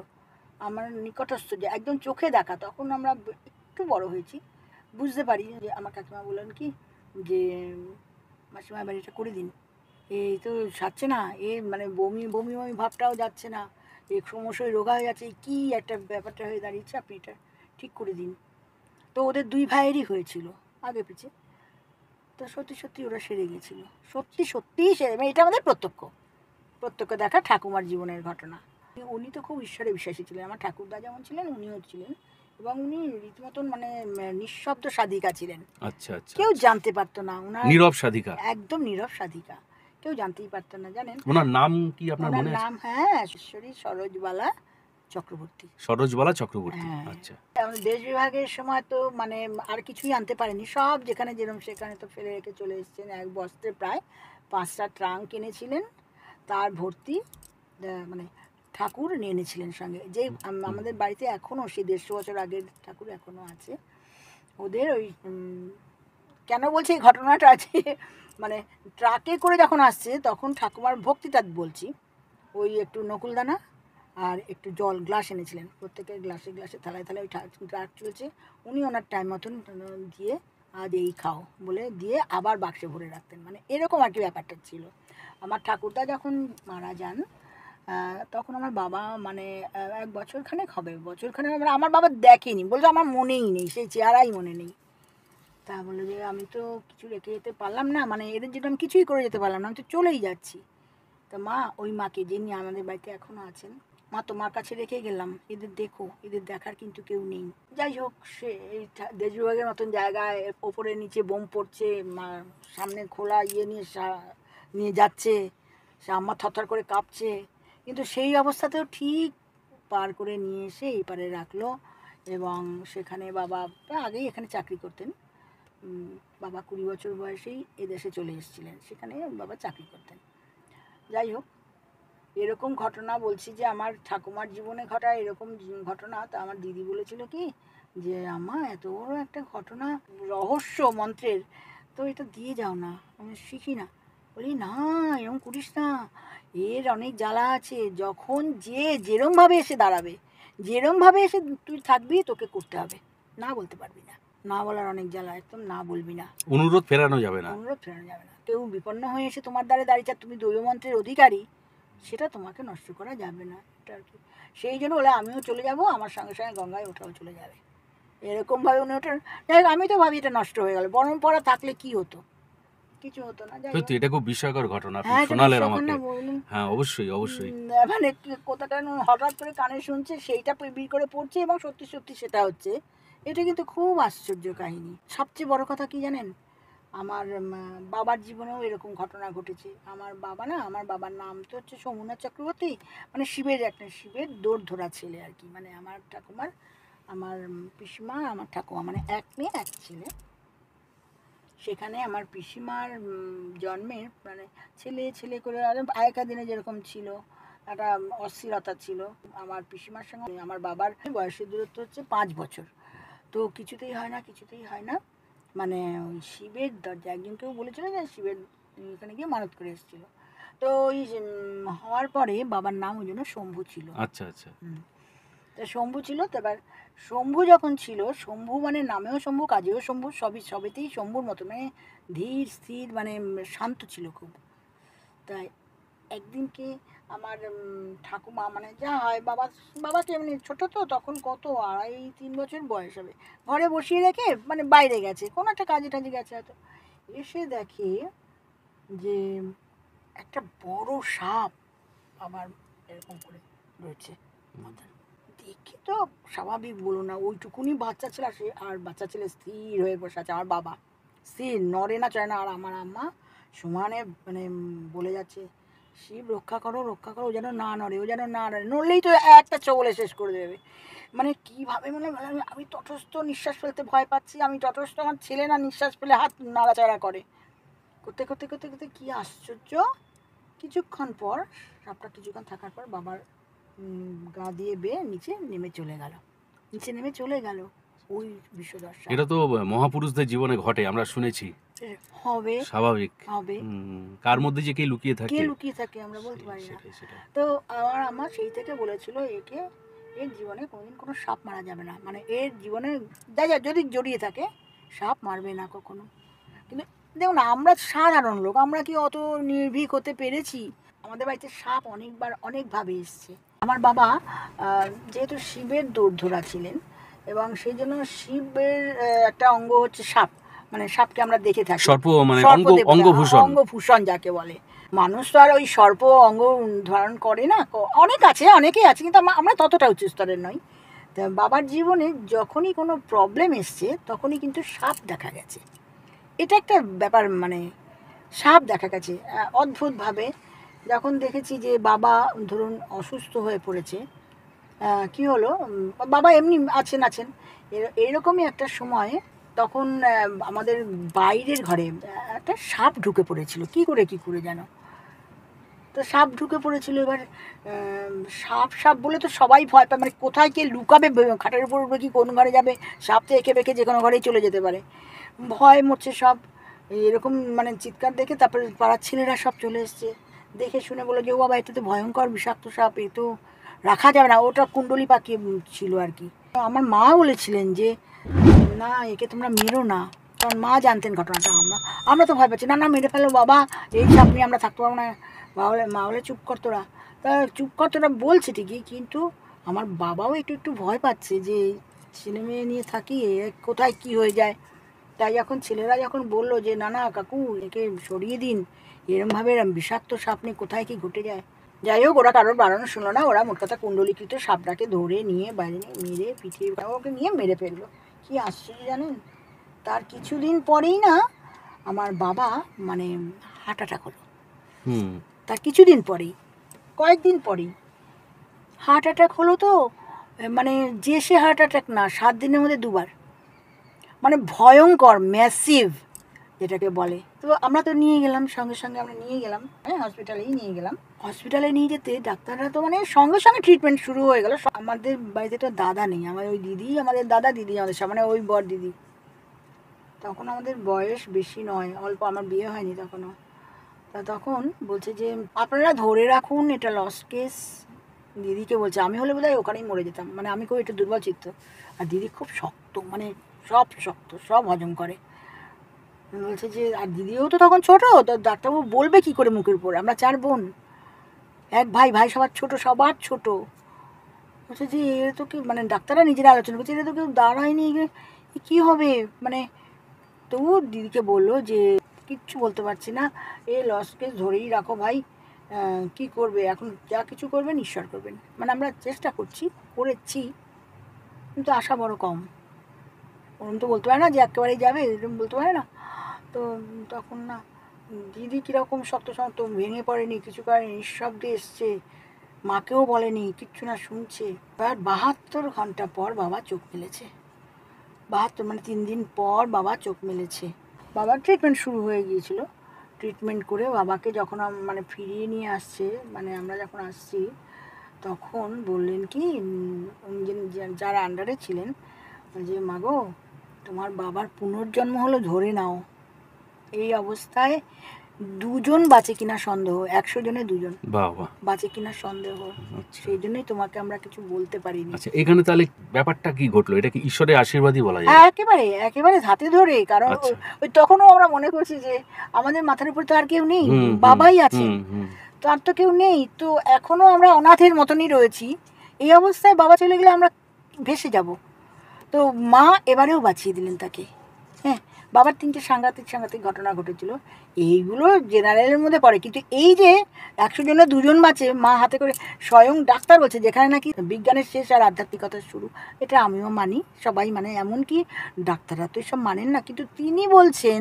আমার নিকটস্থ, যে একদম চোখে দেখা, তখন আমরা একটু বড় হয়েছি, বুঝতে পারি, যে আমার কাকিমা বললেন কি যে মাসিমা এবার এটা করে দিন, এই তো সারছে না, এ মানে বমি বমি বমি ভাবটাও যাচ্ছে না, এ ক্রমশই রোগা হয়ে যাচ্ছে, কি একটা ব্যাপারটা হয়ে দাঁড়িয়েছে, আপনি এটা ঠিক করে দিন। তো ওদের ২ ভাইয়েরই হয়েছিল আগে পিছে, তো সত্যি সত্যি ওরা সেরে গেছিল, সত্যি সত্যিই সেরে, মানে এটা আমাদের প্রত্যক্ষ দেখা ঠাকুমার জীবনের ঘটনা। উনি তো খুব ঈশ্বরে বিশ্বাসী ছিলেন, আমার ঠাকুরদা যেমন ছিলেন উনিও ছিলেন, এবং উনি রীতিমতন মানে নিঃশব্দ সাধিকা ছিলেন। আচ্ছা আচ্ছা। কেউ জানতে পারতো না ওনার, নীরব সাধিকা? একদম নীরব সাধিকা, কেউ জানতেই পারতো না, জানেন। ওনার নাম কি আপনার ওনার মনে আছে? নাম, হ্যাঁ, ঈশ্বরী সরোজবালা চক্রবর্তী। সরোজবালা চক্রবর্তী? হ্যাঁ, আচ্ছা। আমাদের দেশ বিভাগের সময় তো মানে আর কিছুই আনতে পারেনি, সব যেখানে যেরকম সেখানে তো ফেলে রেখে চলে এসেছেন। এক বস্ত্রে প্রায় ৫টা ট্রাঙ্ক কিনেছিলেন, তার ভর্তি মানে ঠাকুর নিয়ে এনেছিলেন সঙ্গে, যে আমাদের বাড়িতে এখনও সেই ১৫০ বছর আগের ঠাকুর এখনও আছে ওদের। ওই কেন বলছি এই ঘটনাটা আছে, মানে ট্রাকে করে যখন আসছে তখন ঠাকুমার ভক্তিটা বলছি, ওই একটু নকুলদানা আর একটু জল গ্লাস এনেছিলেন, প্রত্যেকের গ্লাসে গ্লাসে থালায় থালায় ওই ট্রাক চলছে, উনি ওনার টাইম মতন দিয়ে আজ এই খাও বলে দিয়ে আবার বাক্সে ভরে রাখতেন, মানে এরকম আর কি ব্যাপারটা ছিল। আমার ঠাকুরদা যখন মারা যান তখন আমার বাবা মানে ১ বছরখানেক হবে, বছরখানেক মানে আমার বাবা দেখেনি, বলতে আমার মনেই নেই, সেই চেহারাই মনে নেই। তা বলে যে আমি তো কিছু রেখে যেতে পারলাম না, মানে এদের জন্য আমি কিছুই করে যেতে পারলাম না, আমি তো চলেই যাচ্ছি। তা মা, ওই মাকে, যিনি আমাদের বাড়িতে এখনও আছেন, মা তোমার কাছে রেখে গেলাম, এদের দেখো, এদের দেখার কিন্তু কেউ নেই। যাই হোক, সে এই দেশ বিভাগের মতন জায়গায় ওপরে নিচে বোম পড়ছে, সামনে খোলা ইয়ে নিয়ে নিয়ে যাচ্ছে, সে আম্মা থরথর করে কাঁপছে, কিন্তু সেই অবস্থাতেও ঠিক পার করে নিয়ে এসে এই পারে রাখলো। এবং সেখানে বাবা আগেই এখানে চাকরি করতেন। বাবা 20 বছর বয়সেই এদেশে চলে এসেছিলেন, সেখানে বাবা চাকরি করতেন। যাই হোক, এরকম ঘটনা বলছি যে আমার ঠাকুমার জীবনে ঘটা এরকম ঘটনা, তা আমার দিদি বলেছিল কি যে আম্মা এত বড় একটা ঘটনা রহস্য মন্ত্রের, তো এটা দিয়ে যাও না, আমি শিখি না। বলি না, এরকম করিস না, এর অনেক জ্বালা আছে। যখন যে যেরমভাবে এসে দাঁড়াবে, যেরমভাবে এসে তুই থাকবি, তোকে করতে হবে, না বলতে পারবি না। না বলার অনেক জ্বালা, একদম না বলবি না, অনুরোধ ফেরানো যাবে না। অনুরোধ ফেরানো যাবে না। কেউ বিপন্ন হয়ে এসে তোমার দ্বারে দাঁড়িয়েছে, তুমি দৈবমন্ত্রের অধিকারী, সেটা তোমাকে নষ্ট করা যাবে না, এটা আর কি। সেই জন্য বলে আমিও চলে যাব, আমার সঙ্গে সঙ্গে গঙ্গায় ওঠাও চলে যাবে, এরকমভাবে উনি ওঠার। যাই হোক, আমি তো ভাবি এটা নষ্ট হয়ে গেল, পরম্পরা থাকলে কি হতো, কিছু হতো না। যাই হোক, সত্যি এটা খুব বিস্ময়কর ঘটনা, আপনি হ্যাঁ, এটা শোনালেন বিস্ময়কর আমাকে। না বলুন? হ্যাঁ, অবশ্যই অবশ্যই। মানে কোথাটা হঠাৎ করে কানে শুনছে, সেইটা বিড় করে পড়ছে এবং সত্যি সত্যি সেটা হচ্ছে। এটা কিন্তু খুব আশ্চর্য কাহিনী। সবচেয়ে বড় কথা কি জানেন, আমার বাবার জীবনেও এরকম ঘটনা ঘটেছে। আমার বাবা না, আমার বাবার নাম তো হচ্ছে সোমনাথ চক্রবর্তী, মানে শিবের দৌড় ধরা ছেলে আর কি। মানে আমার ঠাকুমার, আমার পিসিমা, আমার ঠাকুমা, মানে এক মেয়ে এক ছেলে। সেখানে আমার পিসিমার জন্মের মানে ছেলে ছেলে করে, আর আগেকার দিনে যেরকম ছিল একটা অস্থিরতা ছিল। আমার পিসিমার সঙ্গে আমার বাবার বয়সের দূরত্ব হচ্ছে 5 বছর। তো কিছুতেই হয় না, কিছুতেই হয় না। মানে ওই শিবের দরজা, একজন কেউ বলেছিল যে শিবের এখানে গিয়ে মানত করে এসেছিল। তো ওই হওয়ার পরে বাবার নাম ওই জন্য শম্ভু ছিল। আচ্ছা আচ্ছা। তা শম্ভু ছিল। তো এবার শম্ভু যখন ছিল, শম্ভু মানে নামেও শম্ভু, কাজেও শম্ভু, সবেতেই শম্ভুর মতো, মানে ধীর স্থির, মানে শান্ত ছিল খুব। তাই একদিনকে আমার ঠাকুমা, মানে যা হয় বাবাকে এমনি ছোটো তো তখন, কত 2.5-3 বছর বয়স হবে, ঘরে বসিয়ে রেখে মানে বাইরে গেছে, কোনো একটা কাজে টাজে গেছে হয়তো। এসে দেখে যে একটা বড় সাপ আমার এরকম করে রয়েছে মাথায়। দেখে তো স্বাভাবিক বলো না, ওইটুকুনি বাচ্চা ছেলে, সে আর বাচ্চা ছেলে স্থির হয়ে বসে আছে। আমার বাবা স্থির, নড়ে না চড়ে না, আর আমার আম্মা সমানে মানে বলে যাচ্ছে শিব রক্ষা করো, রক্ষা করো, ও যেন না নড়ে, ও যেন না নড়ে, নড়লেই তো একটা চবলে শেষ করে দেবে। মানে কীভাবে, মানে আমি তটস্থ, নিঃশ্বাস ফেলতে ভয় পাচ্ছি, আমি তটস্থ, আমার ছেলে না নিঃশ্বাস ফেলে হাত নাড়াচাড়া করে, করতে করতে করতে করতে কী আশ্চর্য, কিছুক্ষণ পর সাপটা কিছুক্ষণ থাকার পর বাবার গা দিয়ে বেয়ে নিচে নেমে চলে গেল, নিচে নেমে চলে গেল ওই বিষদর্শা। এটা তো মহাপুরুষদের জীবনে ঘটে, আমরা শুনেছি। হবে, স্বাভাবিক। হবে। কার মধ্যে যে কে লুকিয়ে কে থাকে, লুকিয়ে থাকে আমরা বলতে পারি না। সেটাই সেটাই। তো আমার আম্মা সেই থেকে বলেছিল এর জীবনে কোনোদিন কোনো সাপ মারা যাবে না, মানে এর জীবনে যদি জড়িয়ে থাকে সাপ মারবে না কখনো। কিন্তু দেখুন, আমরা সাধারণ লোক, আমরা কি অত নির্ভীক হতে পেরেছি? আমাদের বাড়িতে সাপ অনেকবার অনেকভাবে এসছে। আমার বাবা যেহেতু শিবের দৌড়ধরা ছিলেন, এবং সেই জন্য শিবের একটা অঙ্গ হচ্ছে সাপ, মানে সাপকে আমরা দেখে থাকি, সর্প, মানে সর্পদেবতা, অঙ্গভূষণ। অঙ্গভূষণ যাকে বলে। মানুষ তো আর ওই সর্প অঙ্গ ধারণ করে না, অনেক আছে, অনেকেই আছে, কিন্তু আমরা ততটা উচ্চ স্তরের নই। তা বাবার জীবনে যখনই কোনো প্রবলেম এসছে, তখনই কিন্তু সাপ দেখা গেছে। এটা একটা ব্যাপার, মানে সাপ দেখা গেছে অদ্ভুতভাবে। যখন দেখেছি যে বাবা ধরুন অসুস্থ হয়ে পড়েছে, কি হলো, বাবা এমনি আছেন এরকমই একটা সময়, তখন আমাদের বাইরের ঘরে একটা সাপ ঢুকে পড়েছিল, কি করে যেন। তো সাপ ঢুকে পড়েছিল। এবার সাপ সাপ বলে তো সবাই ভয় পায়, মানে কোথায় কে লুকাবে, খাটের উপর উঠবে কি কোন ঘরে যাবে, সাপ তো এঁকে বেঁকে যে কোনো ঘরেই চলে যেতে পারে, ভয় মরছে সব। এরকম মানে চিৎকার দেখে তারপরে পাড়ার ছেলেরা সব চলে এসছে, দেখে শুনে বলে যে ও বাবা, এটা তো ভয়ঙ্কর বিষাক্ত সাপ, এ তো রাখা যাবে না। ওটা কুণ্ডলি পাখি ছিল আর কি। আমার মা বলেছিলেন যে না, একে তোমরা মেরো না, কারণ মা জানতেন ঘটনাটা। আমরা তো ভয় পাচ্ছি, না মেরে ফেলো বাবা, এই সাপ নিয়ে আমরা থাকতে পারবো না। মা বলে চুপ কর তোরা, তা চুপ কর তোরা বলছে ঠিকই, কিন্তু আমার বাবাও একটু ভয় পাচ্ছে যে ছেলে মেয়ে নিয়ে থাকি, কোথায় কি হয়ে যায়। তাই যখন ছেলেরা যখন বললো যে না কাকু, একে সরিয়ে দিন, এরমভাবে বিষাক্ত সাপ নিয়ে কোথায় কি ঘটে যায়। যাই হোক, ওরা কারোর বাড়ানো শুনলো না, ওরা মোট কথা কুণ্ডলীকৃত সাপটাকে ধরে নিয়ে বাইরে মেরে পিঠিয়ে ওকে নিয়ে মেরে ফেললো। কি আশ্চর্য জানেন, তার কিছুদিন পরেই না আমার বাবা মানে হার্ট অ্যাটাক হলো। তার কিছুদিন পরেই, কয়েকদিন পরেই হার্ট অ্যাটাক হলো। তো মানে যে সে হার্ট অ্যাটাক না, 7 দিনের মধ্যে 2বার, মানে ভয়ঙ্কর ম্যাসিভ যেটাকে বলে। তো আমরা তো নিয়ে গেলাম, সঙ্গে সঙ্গে আমরা নিয়ে গেলাম, হ্যাঁ হসপিটালেই নিয়ে গেলাম। হসপিটালে নিয়ে যেতে ডাক্তাররা তো মানে সঙ্গে সঙ্গে ট্রিটমেন্ট শুরু হয়ে গেল। আমাদের বাড়িতে তো দাদা নেই, আমার ওই দিদি, আমাদের দাদা দিদি আমাদের সামনে, ওই বর দিদি। তখন আমাদের বয়স বেশি নয়, অল্প, আমার বিয়ে হয়নি তখনও। তা তখন বলছে যে আপনারা ধরে রাখুন, এটা লস কেস। দিদিকে বলছে, আমি হলে বোধহয় ওখানেই মরে যেতাম, মানে আমি খুব একটু দুর্বল চিত্ত, আর দিদি খুব শক্ত, মানে সব শক্ত, সব হজম করে। বলছে যে, আর দিদিও তো তখন ছোটো, তো ডাক্তারবাবু বলবে কি করে মুখের উপর, আমরা 4 বোন, এক ভাই, ভাই সবার ছোট, সবার ছোট। বলছে যে এ তো কি, মানে ডাক্তাররা নিজেরা আলোচনা করছে, এটা তো কেউ দাঁড়ায়নি, কী হবে, মানে। তবু দিদিকে বললো যে কিচ্ছু বলতে পারছি না, এ লস কেস, ধরেই রাখো ভাই, কি করবে এখন, যা কিছু করবেন ঈশ্বর করবেন, মানে আমরা চেষ্টা করেছি, কিন্তু আশা বড় কম। ওরম তো বলতে পারে না যে একেবারেই যাবে, এরকম বলতে পারে না। তো তখন না দিদি কীরকম শক্ত শক্ত, ভেঙে পড়েনি, কিছু করেনি, নিঃশব্দে এসছে, মাকেও বলেনি, কিচ্ছু না, শুনছে। এবার 72 ঘন্টা পর বাবা চোখ মেলেছে। 72 মানে 3 দিন পর বাবা চোখ মেলেছে। বাবার ট্রিটমেন্ট শুরু হয়ে গিয়েছিল। ট্রিটমেন্ট করে বাবাকে যখন মানে ফিরিয়ে নিয়ে আসছে, মানে আমরা যখন আসছি, তখন বললেন কি, যারা আন্ডারে ছিলেন, যে মাগো তোমার বাবার পুনর্জন্ম হলো, ধরে নাও। এই অবস্থায় 2জন বাঁচে কিনা সন্দেহ, 100 জনে 2জন বাবা বাঁচে কিনা সন্দেহ। আচ্ছা সেই জন্যই তোমাকে আমরা কিছু বলতে পারিনি। আচ্ছা, এখানে তাহলে ব্যাপারটা কি ঘটলো? এটা কি ঈশ্বরের আশীর্বাদই বলা যায়? হ্যাঁ, একেবারে একেবারে হাতে ধরে, কারণ আচ্ছা। ওই তখনও আমরা মনে করছি যে আমাদের মাথার উপর তো আর কেউ নেই, হুম, হুম, বাবাই আছেন, হুম, হুম। তো আর তো কেউ নেই, তো এখনো আমরা অনাথের মতনই রয়েছি। এই অবস্থায় বাবা চলে গেলে আমরা ভেসে যাব। তো মা এবারেও বাঁচিয়ে দিলেন তাকে। হ্যাঁ, বাবার 3টে সাংঘাতিক সাংঘাতিক ঘটনা ঘটেছিল, এইগুলো জেনারেলের মধ্যে পড়ে, কিন্তু এই যে 100 জনে 2জন বাঁচে, মা হাতে করে, স্বয়ং ডাক্তার বলছে, যেখানে নাকি বিজ্ঞানের শেষ আর আধ্যাত্মিকতার শুরু। এটা আমিও মানি, সবাই মানে, এমনকি ডাক্তাররা তো এসব মানেন না, কিন্তু তিনি বলছেন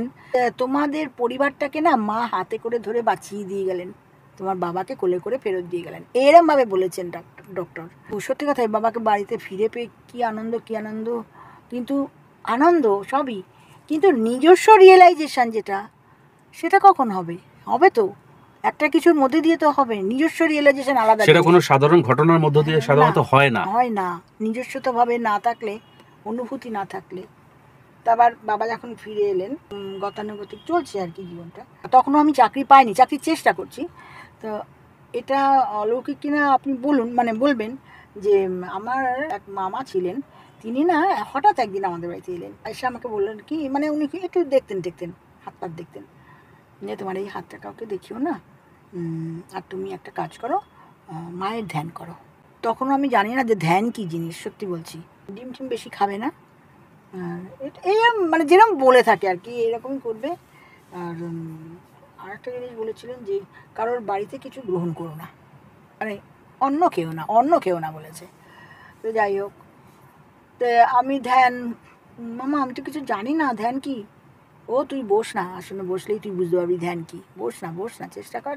তোমাদের পরিবারটাকে না মা হাতে করে ধরে বাঁচিয়ে দিয়ে গেলেন, তোমার বাবাকে কোলে করে ফেরত দিয়ে গেলেন, এরমভাবে বলেছেন ডক্টর। সত্যি কথাই, বাবাকে বাড়িতে ফিরে পেয়ে কী আনন্দ, কী আনন্দ, কিন্তু আনন্দ সবই, কিন্তু নিজস্ব রিয়েলাইজেশন যেটা, সেটা কখন হবে? হবে তো একটা কিছুর মধ্যে দিয়ে তো হবে, নিজস্ব রিয়েলাইজেশন আলাদা। সেটা কোনো সাধারণ ঘটনার মধ্য দিয়ে সাধারণত হয় না, হয় না, নিজস্বতভাবে না থাকলে, অনুভূতি না থাকলে। তারপর বাবা যখন ফিরে এলেন, গতানুগতিক চলছে আর কি জীবনটা। তখনও আমি চাকরি পাইনি, চাকরির চেষ্টা করছি। তো এটা অলৌকিক কিনা আপনি বলুন, মানে বলবেন যে আমার এক মামা ছিলেন, তিনি না হঠাৎ একদিন আমাদের বাড়িতে এলেন, এসে আমাকে বললেন কি, মানে উনি একটু দেখতেন, হাত পাত দেখতেন, যে তোমার এই হাতটা কাউকে দেখিও না, আর তুমি একটা কাজ করো, মায়ের ধ্যান করো। তখনও আমি জানি না যে ধ্যান কী জিনিস, সত্যি বলছি। ডিম টিম বেশি খাবে না, এই মানে যেরকম বলে থাকে আর কি, এরকমই করবে। আর আরেকটা জিনিস বলেছিলেন যে কারোর বাড়িতে কিছু গ্রহণ করো না, মানে অন্য কেউ না বলেছে। তো যাই হোক, তো আমি ধ্যান, মামা আমি তো কিছু জানি না, ধ্যান কি? ও তুই বস না, আসলে বসলেই তুই বুঝতে পারবি ধ্যান কি, বস না, চেষ্টা কর।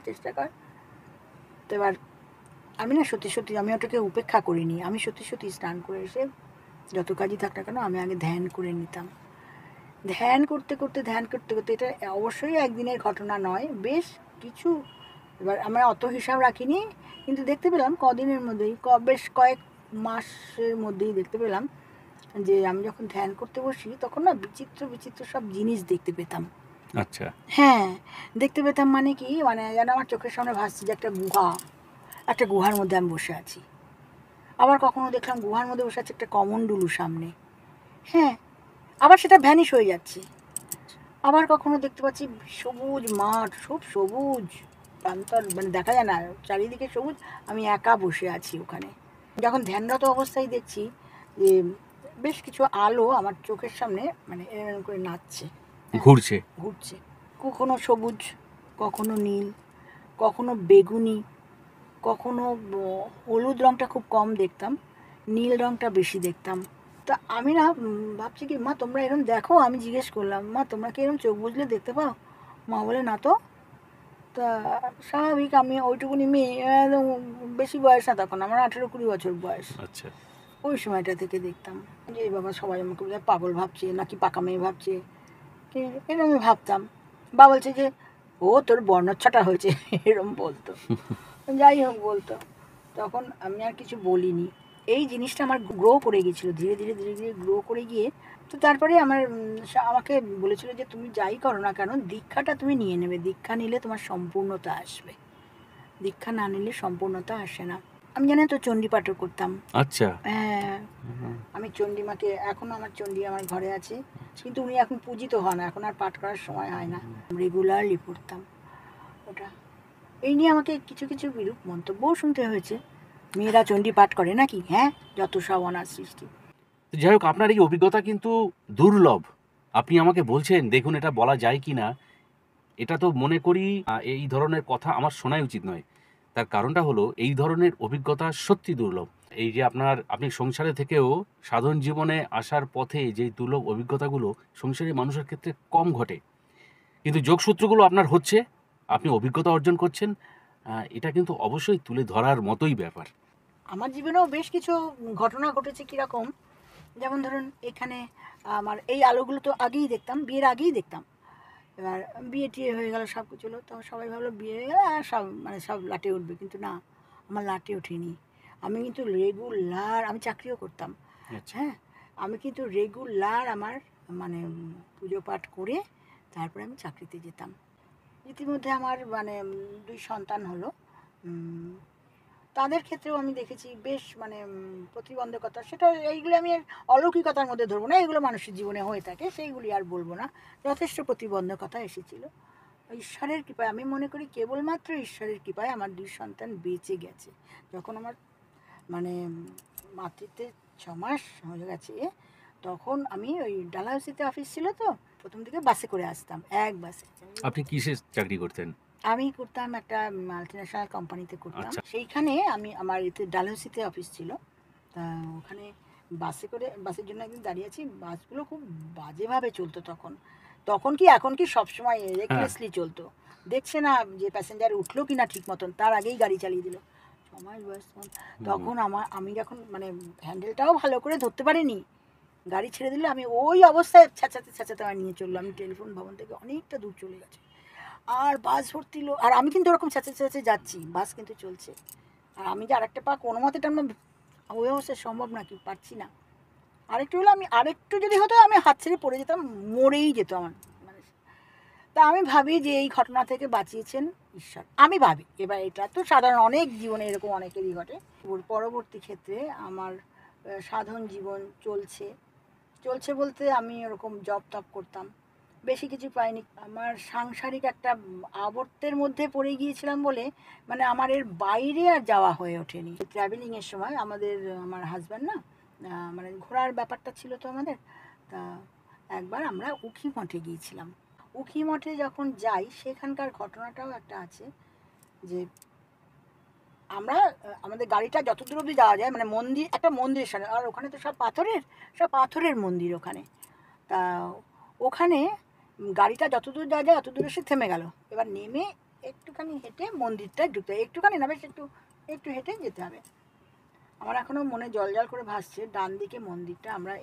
তো এবার আমি না সত্যি আমি ওটাকে উপেক্ষা করিনি, আমি সত্যি স্নান করে এসে যত কাজই থাক না কেন, আমি আগে ধ্যান করে নিতাম। ধ্যান করতে করতে এটা অবশ্যই একদিনের ঘটনা নয়, বেশ কিছু, এবার আমরা অত হিসাব রাখিনি, কিন্তু দেখতে পেলাম কদিনের মধ্যেই, বেশ কয়েক মাসের মধ্যেই দেখতে পেলাম যে আমি যখন ধ্যান করতে বসি, তখন না বিচিত্র সব জিনিস দেখতে পেতাম। আচ্ছা। হ্যাঁ, দেখতে পেতাম মানে কি, মানে যেন আমার চোখের সামনে ভাসছে যে একটা গুহার মধ্যে আমি বসে আছি। আবার কখনো দেখলাম গুহার মধ্যে বসে আছে একটা কমণ্ডলু সামনে, হ্যাঁ, আবার সেটা ভ্যানিশ হয়ে যাচ্ছে। আবার কখনো দেখতে পাচ্ছি সবুজ মাঠ, সব সবুজ প্রান্তর, মানে দেখা যায় না, চারিদিকে সবুজ, আমি একা বসে আছি ওখানে। যখন ধ্যানরত অবস্থায় দেখছি যে বেশ কিছু আলো আমার চোখের সামনে, মানে এরকম করে নাচছে, ঘুরছে। কখনো সবুজ, কখনো নীল, কখনো বেগুনি, কখনো হলুদ রঙটা খুব কম দেখতাম, নীল রঙটা বেশি দেখতাম। তা আমি না ভাবছি কি, মা তোমরা এরকম দেখো? আমি জিজ্ঞেস করলাম, মা তোমরা কি এরকম চোখ বুঝলে দেখতে পাও? মা বলে না তো। তা স্বাভাবিক, আমি ওইটুকুনি মেয়ে, একদম বেশি বয়স না তখন, আমার 18-20 বছর বয়স। আচ্ছা। ওই সময়টা থেকে দেখতাম যে এই বাবা সবাই আমাকে বোধহয় পাগল ভাবছে নাকি পাকা মেয়ে ভাবছে, এরকম আমি ভাবতাম। বা বলছে যে ও তোর বর্ণচ্ছটা হয়েছে এরকম বলতো, যাই হোক বলতো। তখন আমি আর কিছু বলিনি। এই জিনিসটা আমার গ্রো করে গিয়েছিলো, ধীরে ধীরে ধীরে ধীরে গ্রো করে গিয়ে তো তারপরে আমার আমাকে বলেছিল যে তুমি যাই করো না কেন দীক্ষাটা তুমি নিয়ে নেবে, দীক্ষা নিলে তোমার সম্পূর্ণতা আসবে, দীক্ষা না নিলে সম্পূর্ণতা আসে না। আমি জানি তো চণ্ডী পাঠও করতাম। আচ্ছা। হ্যাঁ, আমি চণ্ডীমাকে, এখনও আমার চণ্ডী আমার ঘরে আছে, কিন্তু উনি এখন পূজিত হন, এখন আর পাঠ করার সময় হয় না, রেগুলারলি পড়তাম ওটা। এই নিয়ে আমাকে কিছু কিছু বিরূপ মন্তব্যও শুনতে হয়েছে, মেয়েরা চণ্ডী পাঠ করে নাকি, হ্যাঁ যত সব অনার সৃষ্টি। যাই হোক, আপনার এই অভিজ্ঞতা কিন্তু দুর্লভ। আপনি আমাকে বলছেন, দেখুন এটা বলা যায় কি না, এটা তো মনে করি এই ধরনের কথা আমার শোনাই উচিত নয়। তার কারণটা হলো এই ধরনের অভিজ্ঞতা সত্যি দুর্লভ। এই যে আপনি সংসারে থেকেও সাধারণ জীবনে আসার পথে যে দুর্লভ অভিজ্ঞতাগুলো সংসারের মানুষের ক্ষেত্রে কম ঘটে, কিন্তু যোগসূত্রগুলো আপনার হচ্ছে, আপনি অভিজ্ঞতা অর্জন করছেন, এটা কিন্তু অবশ্যই তুলে ধরার মতোই ব্যাপার। আমার জীবনেও বেশ কিছু ঘটনা ঘটেছে। কীরকম, যেমন ধরুন এখানে আমার এই আলোগুলো তো আগেই দেখতাম, বিয়ের আগেই দেখতাম। এবার বিয়ে টিয়ে হয়ে গেল, সব কিছু হলো, তখন সবাই ভাবলো বিয়ে হয়ে গেলে আর সব মানে সব লাটে উঠবে, কিন্তু না, আমার লাটে ওঠেনি। আমি কিন্তু রেগুলার, আমি চাকরিও করতাম, আচ্ছা। হ্যাঁ, আমি কিন্তু রেগুলার আমার মানে পুজো পাঠ করে তারপরে আমি চাকরিতে যেতাম। ইতিমধ্যে আমার মানে 2 সন্তান হলো। তাদের ক্ষেত্রেও আমি দেখেছি বেশ মানে প্রতিবন্ধকতা, সেটা এইগুলো আমি আর অলৌকিকতার মধ্যে ধরবো না, এগুলো মানুষের জীবনে হয়ে থাকে, সেইগুলি আর বলবো না। যথেষ্ট প্রতিবন্ধকতা এসেছিল। ঈশ্বরের কৃপায়, আমি মনে করি কেবলমাত্র ঈশ্বরের কৃপায় আমার 2 সন্তান বেঁচে গেছে। যখন আমার মানে মাতৃত্বের 6 মাস হয়ে গেছে, তখন আমি ওই ডালহাউসিতে অফিস ছিল তো, প্রথম দিকে বাসে করে আসতাম, এক বাসে। আপনি কিসে চাকরি করতেন? আমি করতাম একটা মাল্টিন্যাশনাল কোম্পানিতে করতাম। আচ্ছা। সেইখানে আমি আমার এতে ডালহৌসিতে অফিস ছিল। তা ওখানে বাসে করে, বাসের জন্য একদিন দাঁড়িয়ে আছি, বাসগুলো খুব বাজেভাবে চলতো তখন। তখন কি এখন কি সবসময় হ্যাঁ। রেকলেসলি চলতো, দেখছে না যে প্যাসেঞ্জার উঠলো কি না ঠিক মতন, তার আগেই গাড়ি চালিয়ে দিল। সময় বাস তখন আমি যখন মানে হ্যান্ডেলটাও ভালো করে ধরতে পারিনি, গাড়ি ছেড়ে দিলে আমি ওই অবস্থায় ছ্যাঁচাতে ছ্যাঁচাতে আমার নিয়ে চললো। আমি টেলিফোন ভবন থেকে অনেকটা দূর চলে গেছে, আর বাস ভর্তি লোক, আর আমি কিন্তু ওরকম চেঁচে চেঁচে যাচ্ছি, বাস কিন্তু চলছে, আর আমি যে আরেকটা পা কোনো মতে টানবো, ওই অবস্থায় সম্ভব নাকি, পারছি না। আরেকটু হলে আমি, আরেকটু যদি হতো আমি হাত ছেড়ে পড়ে যেতাম, মরেই যেত আমার মানে। তা আমি ভাবি যে এই ঘটনা থেকে বাঁচিয়েছেন ঈশ্বর, আমি ভাবি। এবার এটা তো সাধারণ, অনেক জীবনে এরকম অনেকেরই ঘটে। পরবর্তী ক্ষেত্রে আমার সাধারণ জীবন চলছে, চলছে বলতে আমি ওরকম জব টব করতাম, বেশি কিছু পাইনি। আমার সাংসারিক একটা আবর্তের মধ্যে পড়ে গিয়েছিলাম বলে মানে আমার এর বাইরে আর যাওয়া হয়ে ওঠেনি। ট্রাভেলিংয়ের সময় আমার হাজব্যান্ড না মানে ঘোরার ব্যাপারটা ছিল তো আমাদের। তা একবার আমরা উখি মঠে গিয়েছিলাম। উখি মঠে যখন যাই, সেখানকার ঘটনাটাও একটা আছে যে আমরা আমাদের গাড়িটা যত দূর অবধি যাওয়া যায়, মানে মন্দির, একটা মন্দিরের সামনে, আর ওখানে তো সব পাথরের মন্দির ওখানে। তা ওখানে গাড়িটা যত দূর যাওয়া যায় অত দূর এসে থেমে গেল। এবার নেমে একটুখানি হেঁটে মন্দিরটায় ঢুকতে হবে, একটুখানি না, বেশ একটু একটু হেঁটে যেতে হবে। আমার এখনও মনে জল জল করে ভাসছে, ডান দিকে মন্দিরটা, আমরা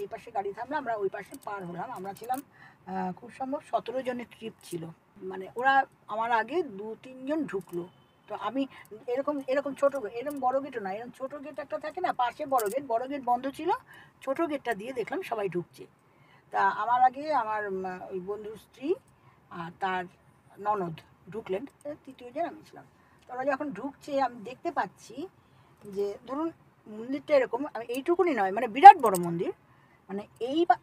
এই পাশে গাড়ি থামলাম, আমরা ওই পাশে পার হলাম। আমরা ছিলাম খুব সম্ভব 17 জনের ট্রিপ ছিল, মানে ওরা আমার আগে 2-3 জন ঢুকলো। তো আমি এরকম এরকম ছোটো, এরকম বড় গেটও না, এরকম ছোটো গেট একটা থাকে না পাশে, বড় গেট বন্ধ ছিল, ছোটো গেটটা দিয়ে দেখলাম সবাই ঢুকছে। তা আমার আগে আমার ওই বন্ধুর স্ত্রী আর তার ননদ ঢুকলেন, তৃতীয় জন আমি ছিলাম। তো ওরা যখন ঢুকছে আমি দেখতে পাচ্ছি যে ধরুন মন্দিরটা এরকম, আমি এইটুকুনি নয়, মানে বিরাট বড় মন্দির, মানে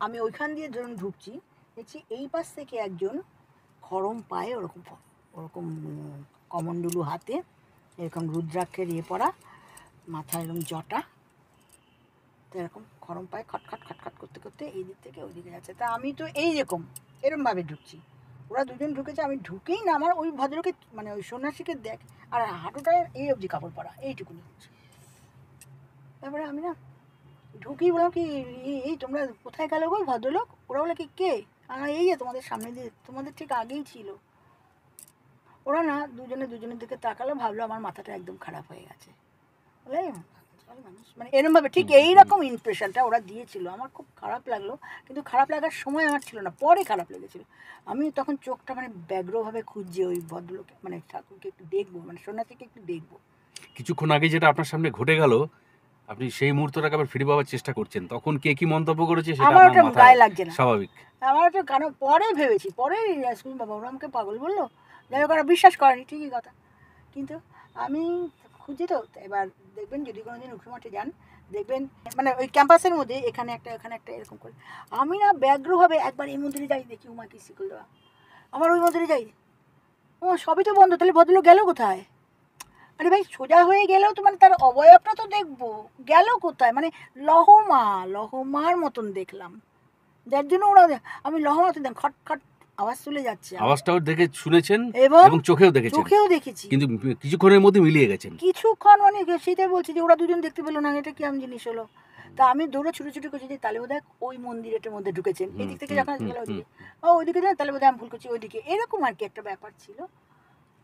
আমি ওইখান দিয়ে ধরুন ঢুকছি, দেখছি এই পাশ থেকে একজন খড়ম পায়ে, ওরকম ওরকম কমণ্ডলু হাতে, এরকম রুদ্রাক্ষের পরা, মাথায় এরকম জটা, তো এরকম খড়ম পায়ে খটখট খটখট করতে করতে এই দিক থেকে ওই দিকে যাচ্ছে। তা আমি তো এরমভাবে ঢুকছি, ওরা দুজন ঢুকেছে, আমি ঢুকেই না, আমার ওই ভদ্রকে মানে ওই সন্ন্যাসীকে দেখ, আর হাঁটুটায় এই অবধি কাপড় পরা, এইটুকুনি। তারপরে আমি না ঢুকেই বললাম কি, এই তোমরা কোথায় গেলো গো ভদ্রলোক? ওরা বলে কি কে? এই যে তোমাদের সামনে দিয়ে, তোমাদের ঠিক আগেই ছিল। ওরা না দুজনের দিকে তাকালো, ভাবলো আমার মাথাটা একদম খারাপ হয়ে গেছে, বলে ভালো মানুষ, মানে এরকমভাবে ঠিক এইরকম ইমপ্রেশনটা ওরা দিয়েছিল। আমার খুব খারাপ লাগলো, কিন্তু খারাপ লাগার সময় আমার ছিল না, পরে খারাপ লেগেছিল। আমি তখন চোখটা মানে ব্যগ্রভাবে খুঁজছি ওই ভদ্রলোকে, মানে ঠাকুরকে একটু দেখবো, মানে সন্ন্যাসীকে একটু দেখবো। কিছুক্ষণ আগে যেটা আপনার সামনে ঘটে গেল, আপনি সেই মুহূর্তটাকে আবার ফিরে পাওয়ার চেষ্টা করছেন, তখন কে কি মন্তব্য করেছে সেটা আমার আপনার ওটা মাথায় গায়ে লাগছে না, স্বাভাবিক। আমার ওটা কারণ পরে ভেবেছি, পরে বাবা ওরা আমাকে পাগল বললো, যাই হোক ওরা বিশ্বাস করেনি, ঠিকই কথা। কিন্তু আমি খুঁজি তো, এবার দেখবেন যদি কোনোদিন উঁকিমাঠে যান, দেখবেন মানে ওই ক্যাম্পাসের মধ্যে এখানে একটা এরকম করে আমি না ব্যগ্রভাবে একবার এই মন্দিরে যাই, দেখি উমা কি শিকল দেওয়া, আমার ওই মন্দিরে যাই, ও সবই তো বন্ধ, তাহলে ভদ্রলোক গেল কোথায়? আরে ভাই সোজা হয়ে গেলেও তো মানে তার অবয়বটা তো দেখবো, গেল কোথায়? মানে লহমার মতন দেখলাম, যার জন্য ওরা, আমি লহমার মতন খট খট আওয়াজ চলে যাচ্ছে, আওয়াজটাও দেখে শুনেছেন এবং এবং চোখেও দেখেছেন, চোখেও দেখেছি, কিন্তু কিছুক্ষণের মধ্যে মিলিয়ে গেছেন। কিছুক্ষণ মানে সেটাই বলছি যে ওরা দুজন দেখতে পেলো না, এটা কেমন জিনিস হলো। তা আমি দৌড়ে ছুটে ছুটে করছি যে তাহলে বোধহয় ওই মন্দিরের মধ্যে ঢুকেছেন, এই দিক থেকে যখন গেল ওইদিকে, ওইদিকে যান তাহলে বোধহয় আমি ভুল করছি ওইদিকে, এরকম আর কি একটা ব্যাপার ছিল।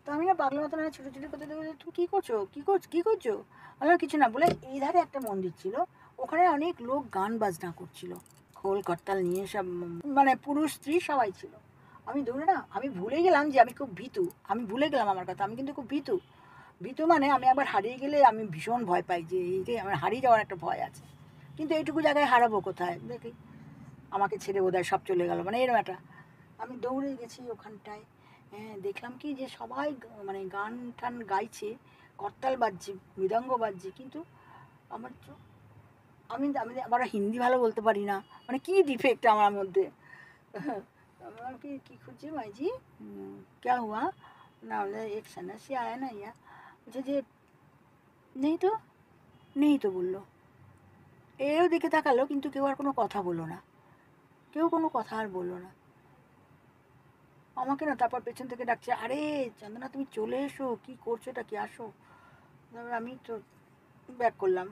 তো আমি না পাগলের মতন ছুটে ছুটে করতে দেখবো, তুমি কী করছো কী করছো? আমার কিছু না বলে এই ধারে একটা মন্দির ছিল, ওখানে অনেক লোক গান বাজনা করছিল, খোল করতাল নিয়ে সব, মানে পুরুষ স্ত্রী সবাই ছিল। আমি দৌড়ে না, আমি ভুলে গেলাম যে আমি খুব ভীতু, আমি ভুলে গেলাম আমার কথা, আমি কিন্তু খুব ভীতু। ভীতু মানে আমি একবার হারিয়ে গেলে আমি ভীষণ ভয় পাই, যে এই যে আমার হারিয়ে যাওয়ার একটা ভয় আছে, কিন্তু এইটুকু জায়গায় হারাবো কোথায়, দেখি আমাকে ছেড়ে বোধহয় সব চলে গেল, মানে এরকম একটা। আমি দৌড়ে গেছি ওখানটায়, হ্যাঁ দেখলাম কি যে সবাই মানে গান টান গাইছে, করতাল বাজছে, মৃদঙ্গ বাজছে, কিন্তু আমার আমি আমি আবার হিন্দি ভালো বলতে পারি না, মানে কি ডিফেক্ট আমার মধ্যে। আমার কি খুঁজছে ভাইজি, क्या हुआ? না বলে এক সন্ন্যাসী আয়া না ইয়া, বলছে যে নেই তো বললো। এও দিকে তাকালো, কিন্তু কেউ আর কোনো কথা বললো না, কেউ কোনো কথা আর বললো না। আমাকে না তারপর পেছন থেকে ডাকছে, আরে চন্দনা তুমি চলে এসো, কি করছো এটা কি, আসো। তারপর আমি তো ব্যাক করলাম।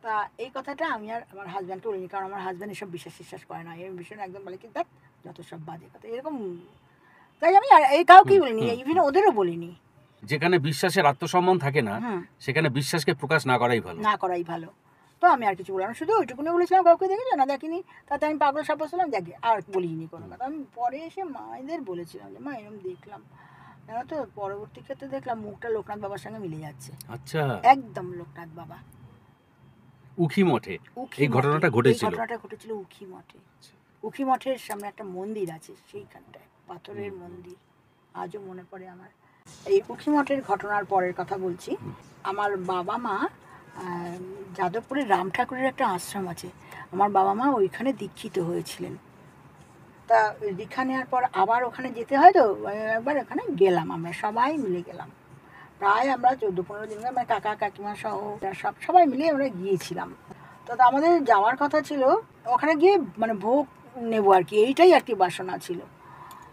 তা এই কথাটা আমি আর আমার হাজব্যান্ডকে বলিনি, কারণ আমার হাজব্যান্ড এসব বিশ্বাস করে না, এই বিষয়ে একদম বলে কি দেখ যত সব বাজে কথা এরকম। তাই আমি আর এই কাউকেই বলিনি, ইভেন ওদেরও বলিনি। যেখানে বিশ্বাসের আত্মসম্মান থাকে না, সেখানে বিশ্বাসকে প্রকাশ না করাই ভালো। তো আমি আর কিছু বললাম, শুধু ওইটুকুনি বলেছিলাম, কাউকে দেখেছো না দেখিনি, তাতে আমি পাগল সাব্যস্ত হলাম, দেখে আর বলিনি কোনো কথা। আমি পরে এসে মায়েদের বলেছিলাম যে মা এরকম দেখলাম, জানো তো পরবর্তী ক্ষেত্রে দেখলাম মুখটা লোকনাথ বাবার সঙ্গে মিলে যাচ্ছে। আচ্ছা, একদম লোকনাথ বাবা, উখি মঠে এই ঘটনাটা ঘটেছিল। উখি মঠে, উখি মঠের সামনে একটা মন্দির আছে, সেইখানটায় পাথরের মন্দির, আজও মনে পড়ে আমার। এই উখি মঠের ঘটনার পরের কথা বলছি। আমার বাবা মা যাদবপুরে রাম ঠাকুরের একটা আশ্রম আছে, আমার বাবা মা ওইখানে দীক্ষিত হয়েছিলেন। তা দীক্ষা নেওয়ার পর আবার ওখানে যেতে হয়, তো একবার ওখানে গেলাম, আমরা সবাই মিলে গেলাম, প্রায় আমরা 14-15 দিন, মানে কাকা কাকিমা সহ সবাই মিলে আমরা গিয়েছিলাম। তো আমাদের যাওয়ার কথা ছিল, ওখানে গিয়ে মানে ভোগ নেবো আর কি, এইটাই আর কি বাসনা ছিল।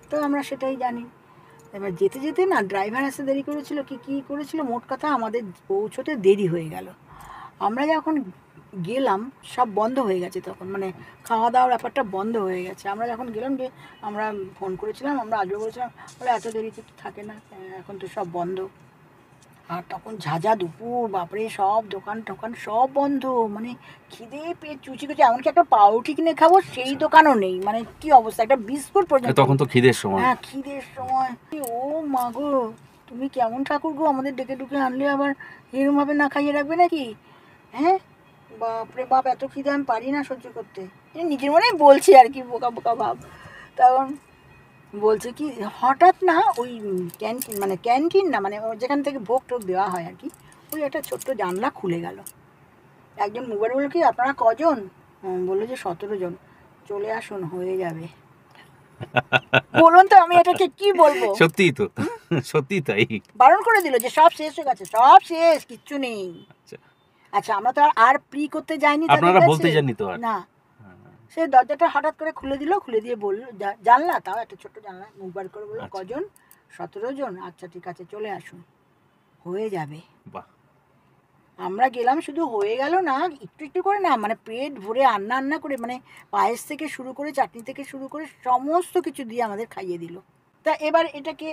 তো আমরা সেটাই জানি। এবার যেতে যেতে না ড্রাইভার আসতে দেরি করেছিল, কি করেছিল, মোট কথা আমাদের পৌঁছতে দেরি হয়ে গেল। আমরা যখন গেলাম সব বন্ধ হয়ে গেছে তখন, মানে খাওয়া দাওয়ার ব্যাপারটা বন্ধ হয়ে গেছে। আমরা যখন গেলাম, যে আমরা ফোন করেছিলাম, আমরা আজও বলেছিলাম, বলে এত দেরিতে তো থাকে না, এখন তো সব বন্ধ। আর তখন ঝাঁঝা দুপুর, বাপরে সব দোকান টোকান সব বন্ধ, মানে খিদে পেট চুচি করছে, এমনকি একটা পাউরুটি কিনে খাবো সেই দোকানও নেই, মানে কি অবস্থা, একটা বিস্কুট পর্যন্ত। তখন তো খিদের সময়। হ্যাঁ খিদের সময়। ও মা গো, তুমি কেমন ঠাকুর গো, আমাদের ডেকে ডুকে আনলে, আবার এরমভাবে না খাইয়ে রাখবে নাকি? হ্যাঁ বাপরে বাপ, এত খিদে আমি পারি না সহ্য করতে, নিজের মনেই বলছি আর কি, বোকা বোকা ভাব। তখন বলছে কি, হঠাৎ না ওই ক্যান্টিন, মানে ক্যান্টিন না, মানে যেখান থেকে ভোগ টোগ দেওয়া হয় আর কি, ওই একটা ছোট্ট জানলা খুলে গেল। একজন মোবাইল বলল কি, আপনারা কজন? বললো যে 17 জন, চলে আসুন হয়ে যাবে। বলুন তো আমি এটাকে কি বলবো? সত্যিই তো, সত্যি তাই। বারণ করে দিল যে সব শেষ হয়ে গেছে, সব শেষ, কিচ্ছু নেই। আচ্ছা আমরা তো আর প্রি করতে যাইনি, আপনারা বলতে জানি তো না। সে দরজাটা হঠাৎ করে খুলে দিল, খুলে দিয়ে বললো, জানলা, তাও একটা ছোট্ট জানলা, মুখ বার করে বললো, কজন? 17 জন, আচ্ছা ঠিক আছে চলে আসুন হয়ে যাবে। বাহ। আমরা গেলাম, শুধু হয়ে গেল না, একটু একটু করে না, মানে পেট ভরে রান্না করে, মানে পায়েস থেকে শুরু করে চাটনি থেকে শুরু করে সমস্ত কিছু দিয়ে আমাদের খাইয়ে দিল। তা এবার এটাকে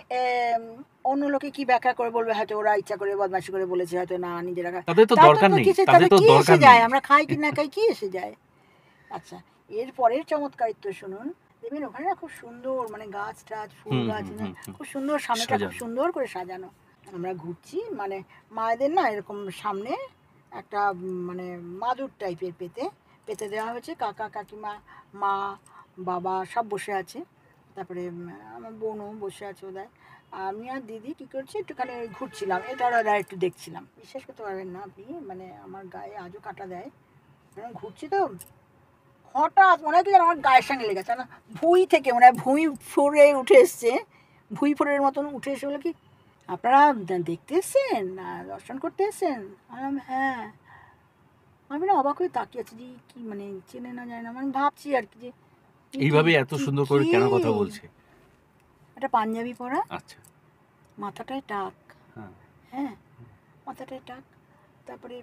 অন্য লোকে কি ব্যাখ্যা করে বলবে, হয়তো ওরা ইচ্ছা করে বদমাশি করে বলেছে, হয়তো না নিজেরা তাদের তো দরকার নেই, তাদের তো কি দরকার এসে যায়, নেই। আমরা খাই কি না খাই কি এসে যায়। আচ্ছা, এর পরের চমৎকারিত্ব শুনুন। দেখবেন ওখানে না খুব সুন্দর মানে গাছ টাছ ফুল হুম গাছ হুম না, হুম হুম। খুব সুন্দর, সামনেটা খুব সাজানো। সুন্দর করে সাজানো। আমরা ঘুরছি মানে মায়েদের না এরকম সামনে একটা মানে মাদুর টাইপের পেতে পেতে দেওয়া হয়েছে, কাকা কাকিমা মা বাবা সব বসে আছে, তারপরে আমার বোনও বসে আছে ওদের। আমি আর দিদি কী করছি, একটুখানি ওই ঘুরছিলাম, এটা ওরা একটু দেখছিলাম। বিশ্বাস করতে পারবেন না আপনি, মানে আমার গায়ে আজও কাটা দেয়, কারণ ঘুরছি তো হঠাৎ মনে হয় কি যেন আমার গায়ের সঙ্গে লেগেছে না, ভুঁই থেকে মনে হয় ভুঁই ফোড়ে উঠে এসছে, ভুঁই ফোড়ের মতন উঠে এসে বলে কি, আপনারা দেখতে এসছেন না দর্শন করতে এসছেন? বললাম হ্যাঁ। আমি না অবাক হয়ে তাকিয়ে আছি যে কি মানে চেনে না যায় না, মানে ভাবছি আর কি যে এইভাবে এত সুন্দর করে কেন কথা বলছে? একটা পাঞ্জাবি পরা, আচ্ছা। মাথাটায় টাক, হ্যাঁ। হ্যাঁ মাথাটায় টাক, তারপরে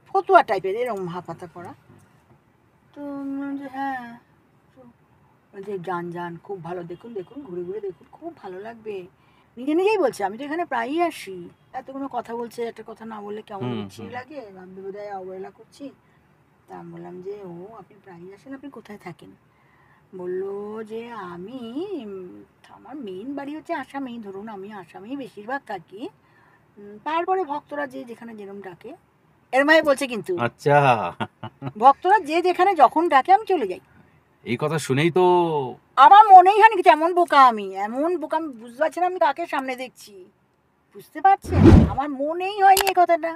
ফতুয়া টাইপের এরকম হাফাতা পরা। তো যে হ্যাঁ, যে যান যান খুব ভালো, দেখুন দেখুন ঘুরে ঘুরে দেখুন খুব ভালো লাগবে। নিজে নিজেই বলছে, আমি তো এখানে প্রায়ই আসি, এতগুলো কথা বলছে, একটা কথা না বললে কেমন বিচ্ছিরি লাগে, ভাববে বোধহয় অবহেলা করছি। তা আমি বললাম যে ও আপনি প্রায়ই আসেন, আপনি কোথায় থাকেন? বললো যে আমি আমার মেইন বাড়ি হচ্ছে আসামেই, ধরুন আমি আসামেই বেশিরভাগ থাকি, তারপরে ভক্তরা যে যেখানে যেরকম ডাকে, এরমাই বলছে কিন্তু আচ্ছা। ভক্তরা যে যেখানে যখন ডাকে আমি চলে যাই। এই কথা শুনেই তো আমার মনেই হয়নি কিছু, এমন বোকা আমি, এমন বোকা আমি, বুঝতে পারছি না আমি কাকে সামনে দেখছি, বুঝতে পারছেন? আমার মনেই হয়নি এই কথাটা।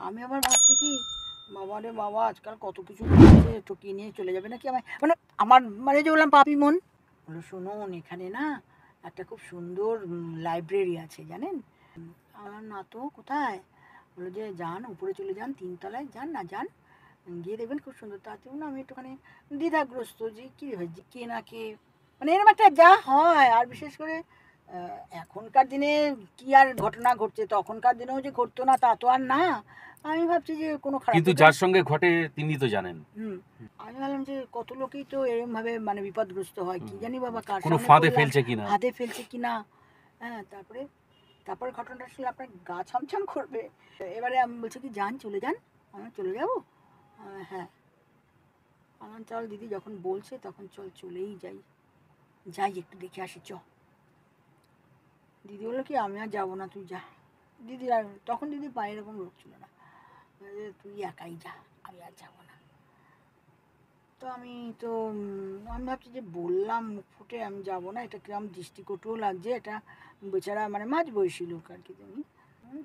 আমি আবার ভাবছি কি, বাবা রে বাবা, আজকাল কত কিছু হচ্ছে, ঠকিয়ে নিয়ে চলে যাবে নাকি আমায়, মানে আমার মানে যে বললাম পাপি মন। বললো শুনুন এখানে না একটা খুব সুন্দর লাইব্রেরি আছে জানেন। আমার না তো কোথায়, বললো যে যান উপরে চলে যান, 3 তলায় যান না যান, গিয়ে দেখবেন খুব সুন্দর। তাতেও না আমি একটুখানি দ্বিধাগ্রস্ত যে কী হয়েছে কে না কে, মানে এরকম একটা যা হয়। আর বিশেষ করে এখনকার দিনে কি আর ঘটনা ঘটছে, তখনকার দিনেও যে ঘটতো না তা তো আর না। আমি ভাবছি যে কোনো খারাপ, কিন্তু যার সঙ্গে ঘটে তিনি তো জানেন। আমি ভাবলাম যে কত লোকই তো এরকম ভাবে মানে বিপদগ্রস্ত হয়, কি জানি বাবা কার কোনো সামনে ফাঁদে পড়লাম, ফেলছে কিনা। হাতে ফেলছে কিনা। হ্যাঁ, তারপরে ঘটনাটা শুনলে আপনার গা ছমছম করবে। এবারে আমি বলছি কি যান চলে যান, আমি চলে যাবো। হ্যাঁ, আমার চল দিদি যখন বলছে তখন চল চলেই যাই, যাই একটু দেখে আসি চ। দিদি বললো কি আমি আর যাবো না, তুই যা। দিদি আর তখন দিদি পায়ে এরকম রোগ ছিল না, তুই একাই যা, আমি আর যাবো না। তো আমি ভাবছি যে বললাম মুখ ফুটে আমি যাবো না, এটা কিরম দৃষ্টিকটুও লাগছে, এটা বেচারা মানে মাঝ বয়সী লোক আর কি তুমি।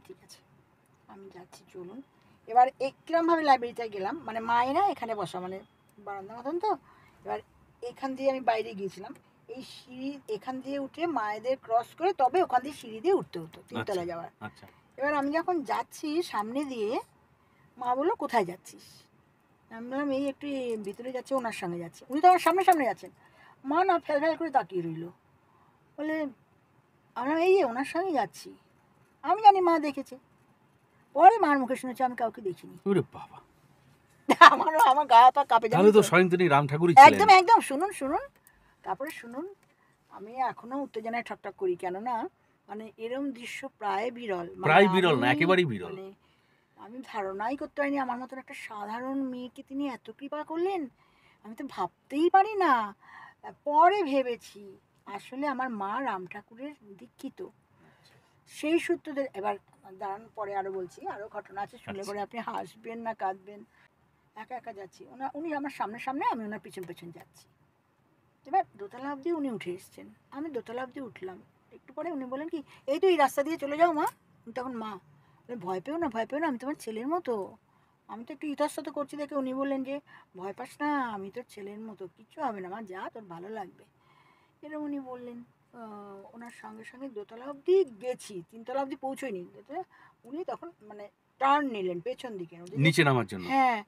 ঠিক আছে আমি যাচ্ছি চলুন। এবার কিরমভাবে লাইব্রেরিতে গেলাম, মানে মায়েরা এখানে বসা মানে বারান্দা মতন তো, এবার এখান দিয়ে আমি বাইরে গিয়েছিলাম, এই সিঁড়ি এখান দিয়ে উঠে মায়েদের ক্রস করে তবে ওখান দিয়ে সিঁড়ি দিয়ে উঠতে হতো 3 তলা যাওয়ার। এবার আমি যখন যাচ্ছি সামনে দিয়ে, মা বললো কোথায় যাচ্ছিস? আমি বললাম এই একটু ভিতরে যাচ্ছে, ওনার সঙ্গে যাচ্ছে। উনি তো আমার সামনে সামনে যাচ্ছেন। মা না ফেল ফেল করে তাকিয়ে রইল, বলে আমরা এই ওনার সঙ্গে যাচ্ছি। আমি জানি মা দেখেছে, পরে মার মুখে শুনেছি আমি কাউকে দেখিনি। ওরে বাবা, আমার গা পা কাঁপে, তাহলে তো স্বয়ং তিনি রাম ঠাকুরই ছিলেন। একদম একদম। শুনুন শুনুন, তারপরে শুনুন, আমি এখনো উত্তেজনায় ঠকঠক করি, কেননা মানে এরম দৃশ্য প্রায় বিরল, প্রায় বিরল না, একেবারেই বিরল। মানে আমি ধারণাই করতে পারিনি আমার মতন একটা সাধারণ মেয়েকে তিনি এত কৃপা করলেন, আমি তো ভাবতেই পারি না। পরে ভেবেছি আসলে আমার মা রাম ঠাকুরের দীক্ষিত, সেই সূত্রদের। এবার দাঁড়ান পরে আরও বলছি, আরও ঘটনা আছে, শুনলে পরে আপনি হাসবেন না কাঁদবেন। একা একা যাচ্ছি, উনি আমার সামনে সামনে, আমি ওনার পিছন পেছন যাচ্ছি। এবার দোতলা অবধি উনি উঠে এসছেন, আমি দোতলা অবধি উঠলাম। একটু পরে উনি বলেন কি এই তো এই রাস্তা দিয়ে চলে যাও মা। তখন মা ভয় পেও না ভয় পেও না, আমি তোমার ছেলের মতো। আমি তো একটু ইতস্তত করছি দেখে উনি বললেন যে ভয় পাস না, আমি তোর ছেলের মতো, কিচ্ছু হবে না মা, যা তোর ভালো লাগবে, এরকম উনি বললেন। ওনার সঙ্গে সঙ্গে দোতলা অবধি গেছি, 3 তলা অবধি পৌঁছয়নি, উনি তখন মানে টার্ন নিলেন পেছন দিকে নিচে নামার জন্য। হ্যাঁ,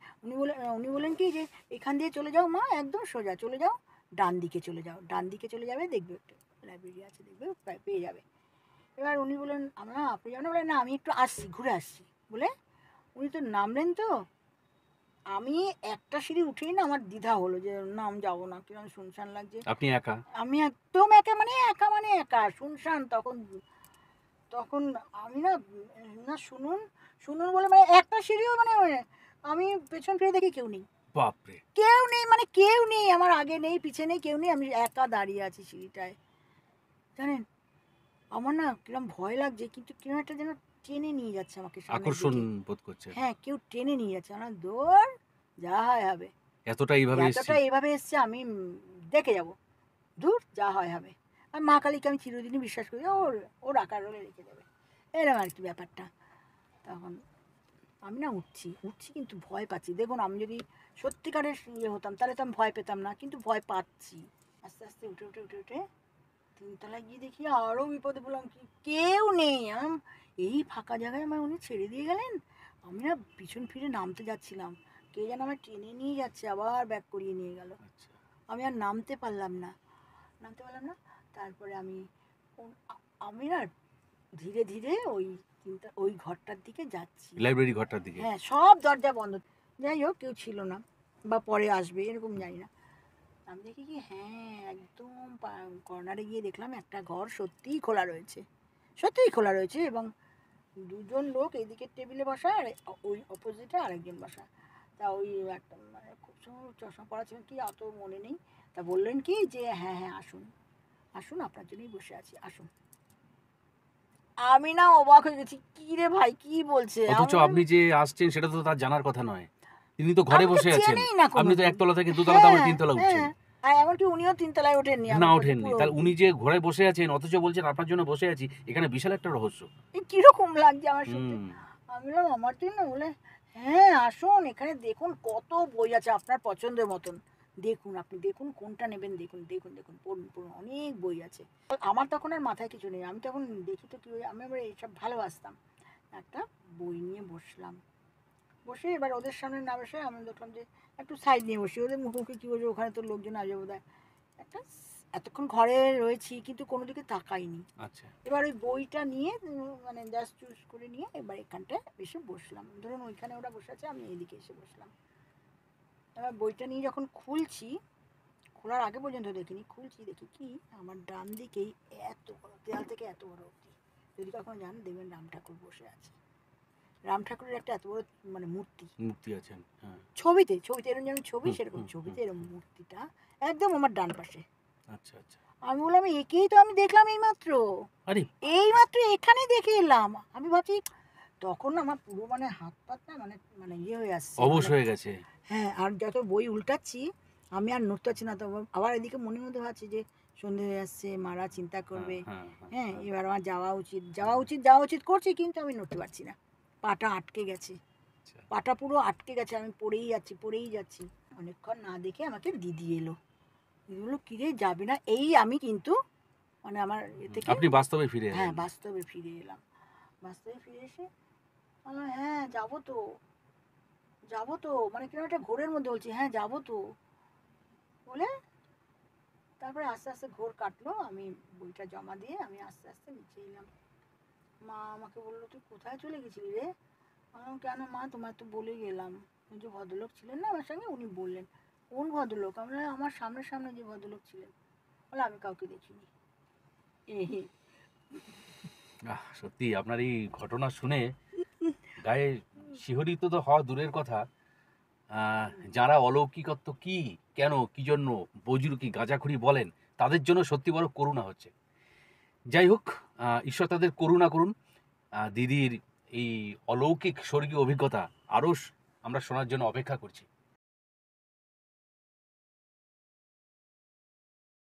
উনি বলেন কি যে এখান দিয়ে চলে যাও মা, একদম সোজা চলে যাও, ডান দিকে চলে যাও, ডান দিকে চলে যাবে দেখবে একটা লাইব্রেরি আছে, দেখবে পেয়ে যাবে। এবার উনি বলেন আমরা আপনি যাবেন, বলে না আমি একটু আসছি ঘুরে আসছি বলে উনি তো নামলেন, তো আমি একটা সিঁড়ি উঠেই না আমার দ্বিধা হলো যে না আমি যাবো না, কিরকম শুনশান লাগছে। আপনি একা? আমি একদম একা শুনশান তখন। তখন আমি না না শুনুন শুনুন বলে মানে একটা সিঁড়িও মানে আমি পেছন ফিরে দেখি কেউ নেই। বাপরে! কেউ নেই মানে কেউ নেই, আমার আগে নেই পিছে নেই কেউ নেই, আমি একা দাঁড়িয়ে আছি সিঁড়িটায়। জানেন আমার না কিরম ভয় লাগছে, কিন্তু কিরম একটা যেন টেনে নিয়ে যাচ্ছে আমাকে সামনের আকর্ষণ দিকে। বোধ করছেন। হ্যাঁ কেউ টেনে নিয়ে যাচ্ছে, আমার দৌড় যা হয় হবে। এতটা এইভাবে এসছি। এতটা এইভাবে এসছে আমি দেখে যাব, দূর যা হয় হবে। আর মা কালীকে আমি চিরদিনই বিশ্বাস করি, ওর ওর আকার হলে রেখে দেবে, এরকম আর কি ব্যাপারটা। তখন আমি না উঠছি কিন্তু ভয় পাচ্ছি। দেখুন আমি যদি সত্যিকারের ইয়ে হতাম তাহলে তো আমি ভয় পেতাম না, কিন্তু ভয় পাচ্ছি। আস্তে আস্তে উঠে তিনতলায় গিয়ে দেখি আরও বিপদে পড়লাম, কি কেউ নেই। এই ফাঁকা জায়গায় আমার উনি ছেড়ে দিয়ে গেলেন। আমি না পিছন ফিরে নামতে যাচ্ছিলাম, কে যেন আমার টেনে নিয়ে যাচ্ছে, আবার ব্যাক করিয়ে নিয়ে গেল। আচ্ছা। আমি আর নামতে পারলাম না। তারপরে আমি না ধীরে ধীরে ওই ঘরটার দিকে যাচ্ছি। লাইব্রেরি ঘরটার দিকে? হ্যাঁ সব দরজা বন্ধ। যাই হোক কেউ ছিল না, বা পরে আসবে এরকম জানি না। আমি দেখি কি হ্যাঁ একদম কর্নারে গিয়ে দেখলাম একটা ঘর সত্যিই খোলা রয়েছে এবং দুজন লোক এইদিকে টেবিলে বসা আর ওই অপোজিটে আরেকজন বসা। তা ওই একটা মানে খুব সময় চশমা পরা ছিলেন কি অত মনে নেই। তা বললেন কি যে হ্যাঁ হ্যাঁ আসুন আসুন আপনার জন্যই বসে আছি আসুন। আমি না অবাক হয়ে গেছি, কি রে ভাই কি বলছে। অথচ আপনি যে আসছেন সেটা তো তার জানার কথা নয়। তিনি তো ঘরে বসে আছেন। আপনি তো একতলা থেকে দুতলা তারপরে তিনতলা উঠছেন। আর এমনকি উনিও তিনতলায় ওঠেননি। না ওঠেননি। তাহলে উনি যে ঘরে বসে আছেন অথচ বলছেন আপনার জন্য বসে আছি, এখানে বিশাল একটা রহস্য। কিরকম লাগছে আমার সত্যি। হুম। আমি বললাম আমার জন্য বলে হ্যাঁ আসুন, এখানে দেখুন কত বই আছে আপনার পছন্দের মতন। দেখুন আপনি দেখুন কোনটা নেবেন, দেখুন পড়ুন অনেক বই আছে। আমার তখন আর মাথায় কিছু নেই, আমি তখন দেখি তো কি আমি আবার এইসব ভালোবাসতাম। একটা বই নিয়ে বসে এবার ওদের সামনে না বসে আমি দেখলাম যে একটু সাইড নিয়ে বসি, ওদের মুখোমুখি কী বসে, ওখানে তো লোকজন আসবে বোধ হয়। একটা এতক্ষণ ঘরে রয়েছি কিন্তু কোনো দিকে তাকাইনি। আচ্ছা। এবার ওই বইটা নিয়ে মানে জাস্ট চুজ করে নিয়ে এবার এখানটায় এসে বসলাম। ধরুন ওইখানে ওরা বসে আছে, আমি এইদিকে এসে বসলাম। এবার বইটা নিয়ে যখন খোলার আগে পর্যন্ত দেখিনি, দেখি কি আমার ডান দিকেই এত বড় দেয়াল থেকে এত বড় অবধি, যদি কখনো যান দেখবেন রাম ঠাকুর বসে আছে। রাম ঠাকুরের একটা এত বড় মানে মূর্তি আছেন। হ্যাঁ। ছবিতে এরকম যেমন ছবি সেরকম ছবিতে এরকম মূর্তিটা একদম আমার ডান পাশে। আচ্ছা আচ্ছা। আমি বললাম একেই তো আমি দেখলাম এইমাত্র, এখানে দেখে এলাম। আমি ভাবছি তখন আমার পুরো মানে হাত পাত না মানে মানে ইয়ে হয়ে আসছে, অবশ হয়ে গেছে। হ্যাঁ আর যত বই উল্টাচ্ছি আমি আর নড়তে পারছি না। তো আবার এদিকে মনের মধ্যে ভাবছি যে সন্ধে হয়ে আসছে, মারা চিন্তা করবে। হ্যাঁ এবার আমার যাওয়া উচিত করছি, কিন্তু আমি নড়তে পারছি না, পাটা আটকে গেছে। পাটা পুরো আটকে গেছে, আমি পড়েই যাচ্ছি। অনেকক্ষণ না দেখে আমাকে দিদি এলো। কিরে যাবে না, এই আমি কিন্তু মানে আমার আপনি বাস্তবে ফিরে এলেন। হ্যাঁ বাস্তবে ফিরে এলাম। বাস্তবে ফিরে এসে হ্যাঁ যাবো তো মানে কিরকম একটা ঘোরের মধ্যে বলছি হ্যাঁ যাবো তো বলে। তারপরে আস্তে আস্তে ঘোর কাটলো, আমি বইটা জমা দিয়ে আমি আস্তে আস্তে নিচে এলাম। মা আমাকে বললো তুই কোথায় চলে গেছিলি রে। কেন মা, তোমার তো বলে গেলাম। যে ভদ্রলোক ছিলেন না আমার সঙ্গে উনি বললেন। কোন ভদ্রলোক? আমরা আমার সামনে যে ভদ্রলোক ছিলেন। বলে আমি কাউকে দেখিনি। সত্যি আপনার এই ঘটনা শুনে গায়ে শিহরিত তো হওয়া দূরের কথা, যারা অলৌকিকত্ব কি কেন কি জন্য বৈজুলুকি গাঁজাখুরি বলেন তাদের জন্য সত্যি বড় করুণা হচ্ছে। যাই হোক, ঈশ্বর তাদের করুণা করুন। দিদির এই অলৌকিক স্বর্গীয় অভিজ্ঞতা আরও আমরা শোনার জন্য অপেক্ষা করছি।